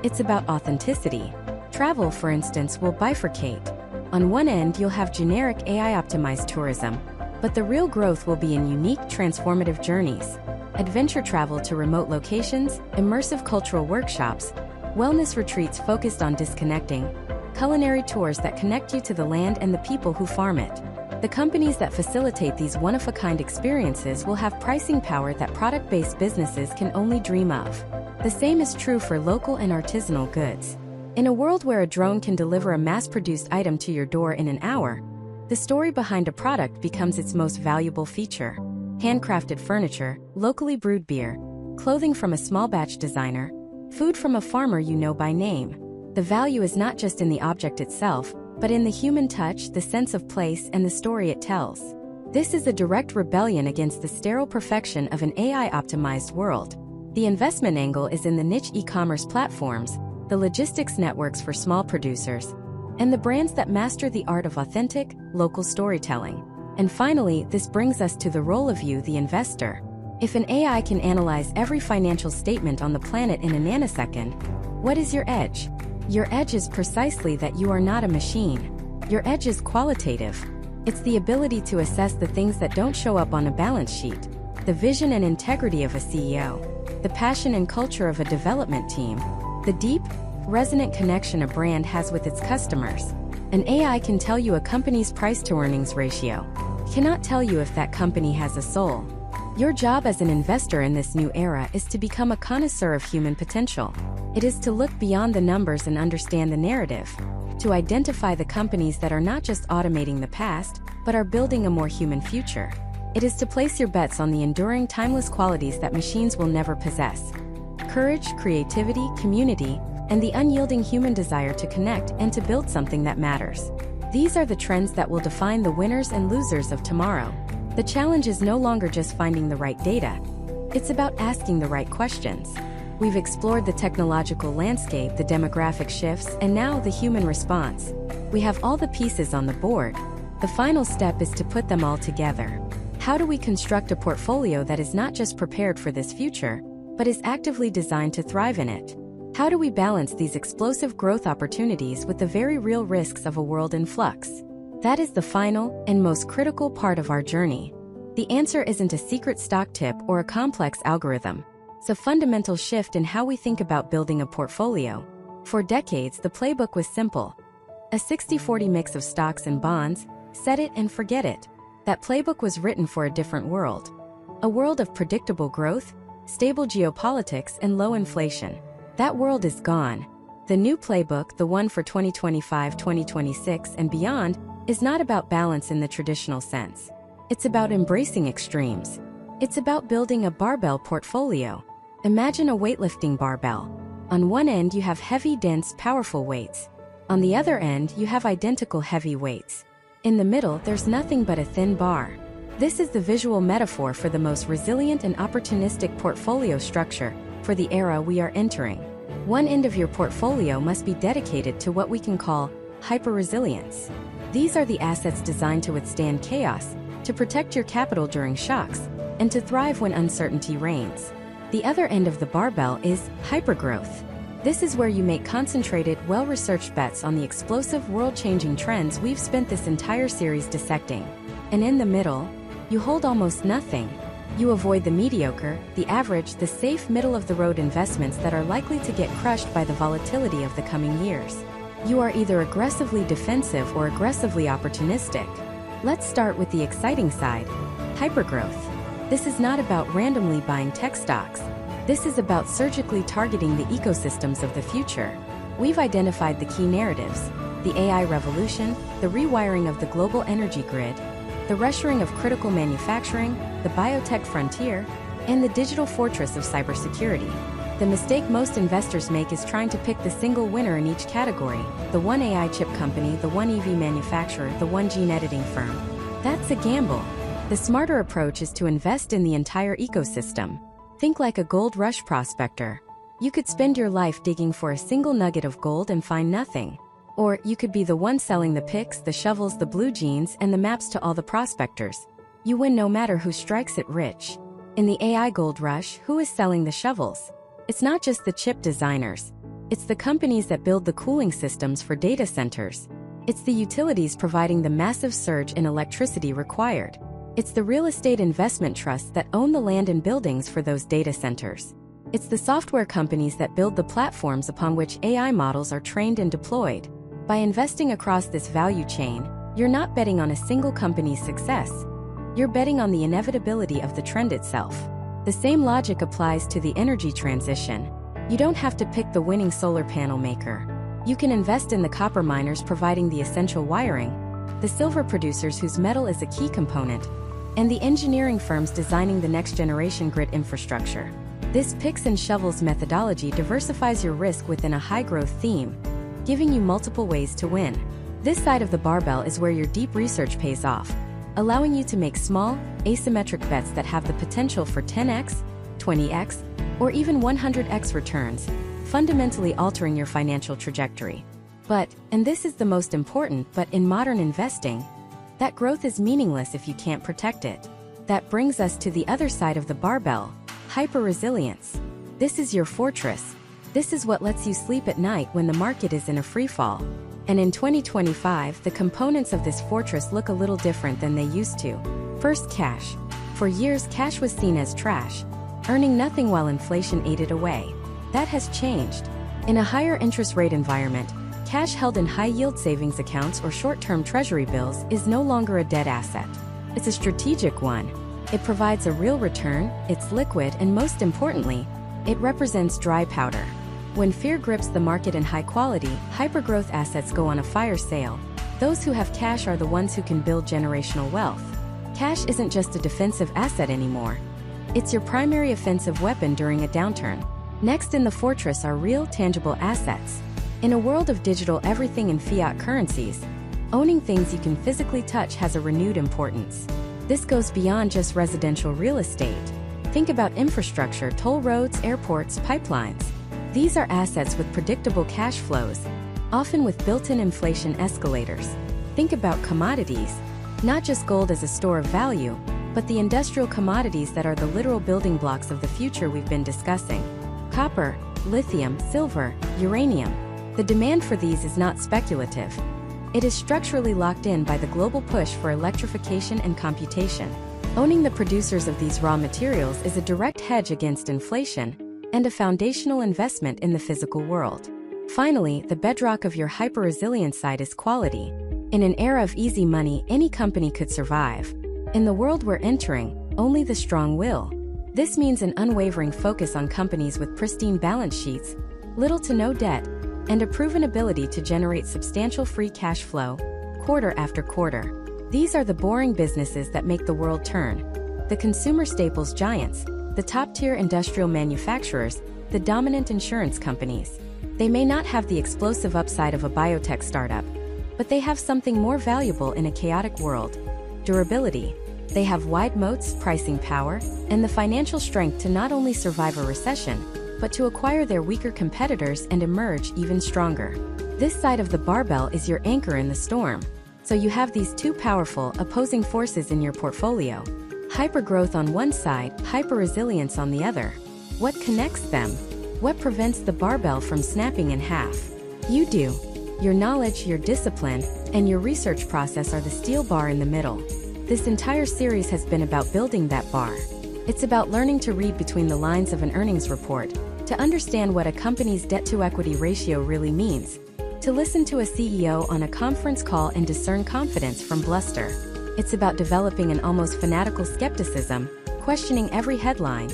it's about authenticity. Travel, for instance, will bifurcate. On one end, you'll have generic AI-optimized tourism, but the real growth will be in unique, transformative journeys. Adventure travel to remote locations, immersive cultural workshops, wellness retreats focused on disconnecting, culinary tours that connect you to the land and the people who farm it. The companies that facilitate these one-of-a-kind experiences will have pricing power that product-based businesses can only dream of. The same is true for local and artisanal goods. In a world where a drone can deliver a mass-produced item to your door in an hour, the story behind a product becomes its most valuable feature. Handcrafted furniture, locally brewed beer, clothing from a small batch designer, food from a farmer you know by name. The value is not just in the object itself, but in the human touch, the sense of place, and the story it tells. This is a direct rebellion against the sterile perfection of an AI-optimized world. The investment angle is in the niche e-commerce platforms, the logistics networks for small producers, and the brands that master the art of authentic, local storytelling. And finally, this brings us to the role of you, the investor. If an AI can analyze every financial statement on the planet in a nanosecond, what is your edge? Your edge is precisely that you are not a machine. Your edge is qualitative. It's the ability to assess the things that don't show up on a balance sheet, the vision and integrity of a CEO, the passion and culture of a development team, the deep, resonant connection a brand has with its customers. An AI can tell you a company's price-to-earnings ratio, cannot tell you if that company has a soul. Your job as an investor in this new era is to become a connoisseur of human potential. It is to look beyond the numbers and understand the narrative, to identify the companies that are not just automating the past, but are building a more human future. It is to place your bets on the enduring, timeless qualities that machines will never possess: courage, creativity, community, and the unyielding human desire to connect and to build something that matters. These are the trends that will define the winners and losers of tomorrow. The challenge is no longer just finding the right data. It's about asking the right questions. We've explored the technological landscape, the demographic shifts, and now the human response. We have all the pieces on the board. The final step is to put them all together. How do we construct a portfolio that is not just prepared for this future, but is actively designed to thrive in it? How do we balance these explosive growth opportunities with the very real risks of a world in flux? That is the final and most critical part of our journey. The answer isn't a secret stock tip or a complex algorithm. It's a fundamental shift in how we think about building a portfolio. For decades, the playbook was simple: a 60-40 mix of stocks and bonds, set it and forget it. That playbook was written for a different world. A world of predictable growth, stable geopolitics, and low inflation. That world is gone. The new playbook, the one for 2025, 2026, and beyond, is not about balance in the traditional sense. It's about embracing extremes. It's about building a barbell portfolio. Imagine a weightlifting barbell. On one end you have heavy, dense, powerful weights. On the other end you have identical heavy weights. In the middle there's nothing but a thin bar. This is the visual metaphor for the most resilient and opportunistic portfolio structure for the era we are entering. One end of your portfolio must be dedicated to what we can call hyper-resilience. These are the assets designed to withstand chaos, to protect your capital during shocks, and to thrive when uncertainty reigns. The other end of the barbell is hypergrowth. This is where you make concentrated, well-researched bets on the explosive, world-changing trends we've spent this entire series dissecting. And in the middle, you hold almost nothing. You avoid the mediocre, the average, the safe middle-of-the-road investments that are likely to get crushed by the volatility of the coming years. You are either aggressively defensive or aggressively opportunistic. Let's start with the exciting side: hypergrowth. This is not about randomly buying tech stocks. This is about surgically targeting the ecosystems of the future. We've identified the key narratives: the AI revolution, the rewiring of the global energy grid, the reshoring of critical manufacturing, the biotech frontier, and the digital fortress of cybersecurity. The mistake most investors make is trying to pick the single winner in each category: the one AI chip company, the one EV manufacturer, the one gene editing firm. That's a gamble. The smarter approach is to invest in the entire ecosystem. Think like a gold rush prospector. You could spend your life digging for a single nugget of gold and find nothing. Or you could be the one selling the picks, the shovels, the blue jeans, and the maps to all the prospectors. You win no matter who strikes it rich. In the AI gold rush, who is selling the shovels? It's not just the chip designers. It's the companies that build the cooling systems for data centers. It's the utilities providing the massive surge in electricity required. It's the real estate investment trusts that own the land and buildings for those data centers. It's the software companies that build the platforms upon which AI models are trained and deployed. By investing across this value chain, you're not betting on a single company's success. You're betting on the inevitability of the trend itself. The same logic applies to the energy transition. You don't have to pick the winning solar panel maker. You can invest in the copper miners providing the essential wiring, the silver producers whose metal is a key component, and the engineering firms designing the next-generation grid infrastructure. This picks and shovels methodology diversifies your risk within a high-growth theme, giving you multiple ways to win. This side of the barbell is where your deep research pays off, allowing you to make small, asymmetric bets that have the potential for 10x, 20x, or even 100x returns, fundamentally altering your financial trajectory. But, and this is the most important, but in modern investing, that growth is meaningless if you can't protect it. That brings us to the other side of the barbell: hyper-resilience. This is your fortress. This is what lets you sleep at night when the market is in a free-fall. And in 2025, the components of this fortress look a little different than they used to. First, cash. For years, cash was seen as trash, earning nothing while inflation ate it away. That has changed. In a higher interest rate environment, cash held in high-yield savings accounts or short-term treasury bills is no longer a dead asset. It's a strategic one. It provides a real return, it's liquid, and most importantly, it represents dry powder. When fear grips the market in high-quality, hypergrowth assets go on a fire sale, those who have cash are the ones who can build generational wealth. Cash isn't just a defensive asset anymore. It's your primary offensive weapon during a downturn. Next in the fortress are real, tangible assets. In a world of digital everything and fiat currencies, owning things you can physically touch has a renewed importance. This goes beyond just residential real estate. Think about infrastructure, toll roads, airports, pipelines. These are assets with predictable cash flows, often with built-in inflation escalators. Think about commodities, not just gold as a store of value, but the industrial commodities that are the literal building blocks of the future we've been discussing. Copper, lithium, silver, uranium. The demand for these is not speculative. It is structurally locked in by the global push for electrification and computation. Owning the producers of these raw materials is a direct hedge against inflation and a foundational investment in the physical world. Finally, the bedrock of your hyper-resilient side is quality. In an era of easy money, any company could survive. In the world we're entering, only the strong will. This means an unwavering focus on companies with pristine balance sheets, little to no debt, and a proven ability to generate substantial free cash flow, quarter after quarter. These are the boring businesses that make the world turn. The consumer staples giants, the top-tier industrial manufacturers, the dominant insurance companies. They may not have the explosive upside of a biotech startup, but they have something more valuable in a chaotic world: durability. They have wide moats, pricing power, and the financial strength to not only survive a recession, but to acquire their weaker competitors and emerge even stronger. This side of the barbell is your anchor in the storm. So you have these two powerful, opposing forces in your portfolio. Hypergrowth on one side, hyper-resilience on the other. What connects them? What prevents the barbell from snapping in half? You do. Your knowledge, your discipline, and your research process are the steel bar in the middle. This entire series has been about building that bar. It's about learning to read between the lines of an earnings report, to understand what a company's debt-to-equity ratio really means, to listen to a CEO on a conference call and discern confidence from bluster. It's about developing an almost fanatical skepticism, questioning every headline,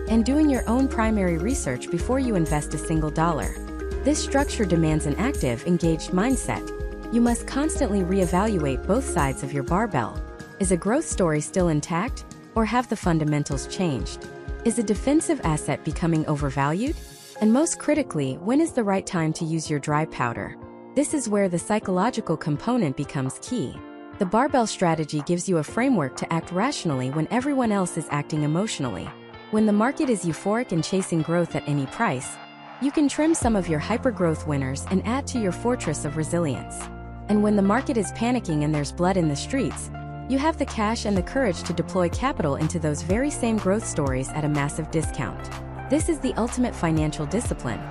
and doing your own primary research before you invest a single dollar. This structure demands an active, engaged mindset. You must constantly reevaluate both sides of your barbell. Is a growth story still intact, or have the fundamentals changed? Is a defensive asset becoming overvalued? And most critically, when is the right time to use your dry powder? This is where the psychological component becomes key. The barbell strategy gives you a framework to act rationally when everyone else is acting emotionally. When the market is euphoric and chasing growth at any price, you can trim some of your hypergrowth winners and add to your fortress of resilience. And when the market is panicking and there's blood in the streets, you have the cash and the courage to deploy capital into those very same growth stories at a massive discount. This is the ultimate financial discipline,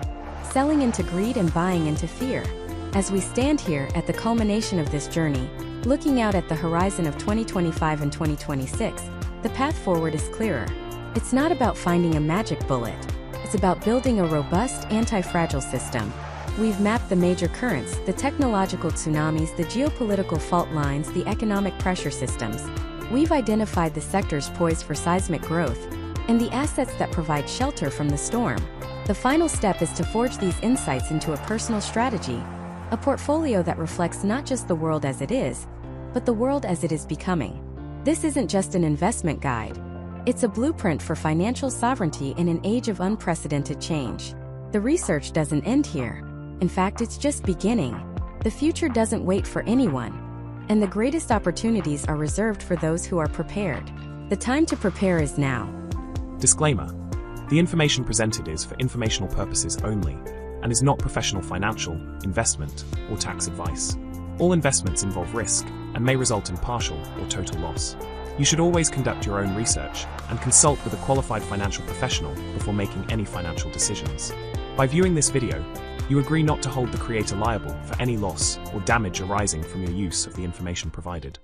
selling into greed and buying into fear. As we stand here at the culmination of this journey, looking out at the horizon of 2025 and 2026, the path forward is clearer. It's not about finding a magic bullet. It's about building a robust, anti-fragile system. We've mapped the major currents, the technological tsunamis, the geopolitical fault lines, the economic pressure systems. We've identified the sectors poised for seismic growth and the assets that provide shelter from the storm. The final step is to forge these insights into a personal strategy, a portfolio that reflects not just the world as it is, but the world as it is becoming. This isn't just an investment guide. It's a blueprint for financial sovereignty in an age of unprecedented change. The research doesn't end here. In fact, it's just beginning. The future doesn't wait for anyone, and the greatest opportunities are reserved for those who are prepared. The time to prepare is now. Disclaimer: the information presented is for informational purposes only and is not professional financial, investment, or tax advice. All investments involve risk and may result in partial or total loss. You should always conduct your own research and consult with a qualified financial professional before making any financial decisions. By viewing this video, you agree not to hold the creator liable for any loss or damage arising from your use of the information provided.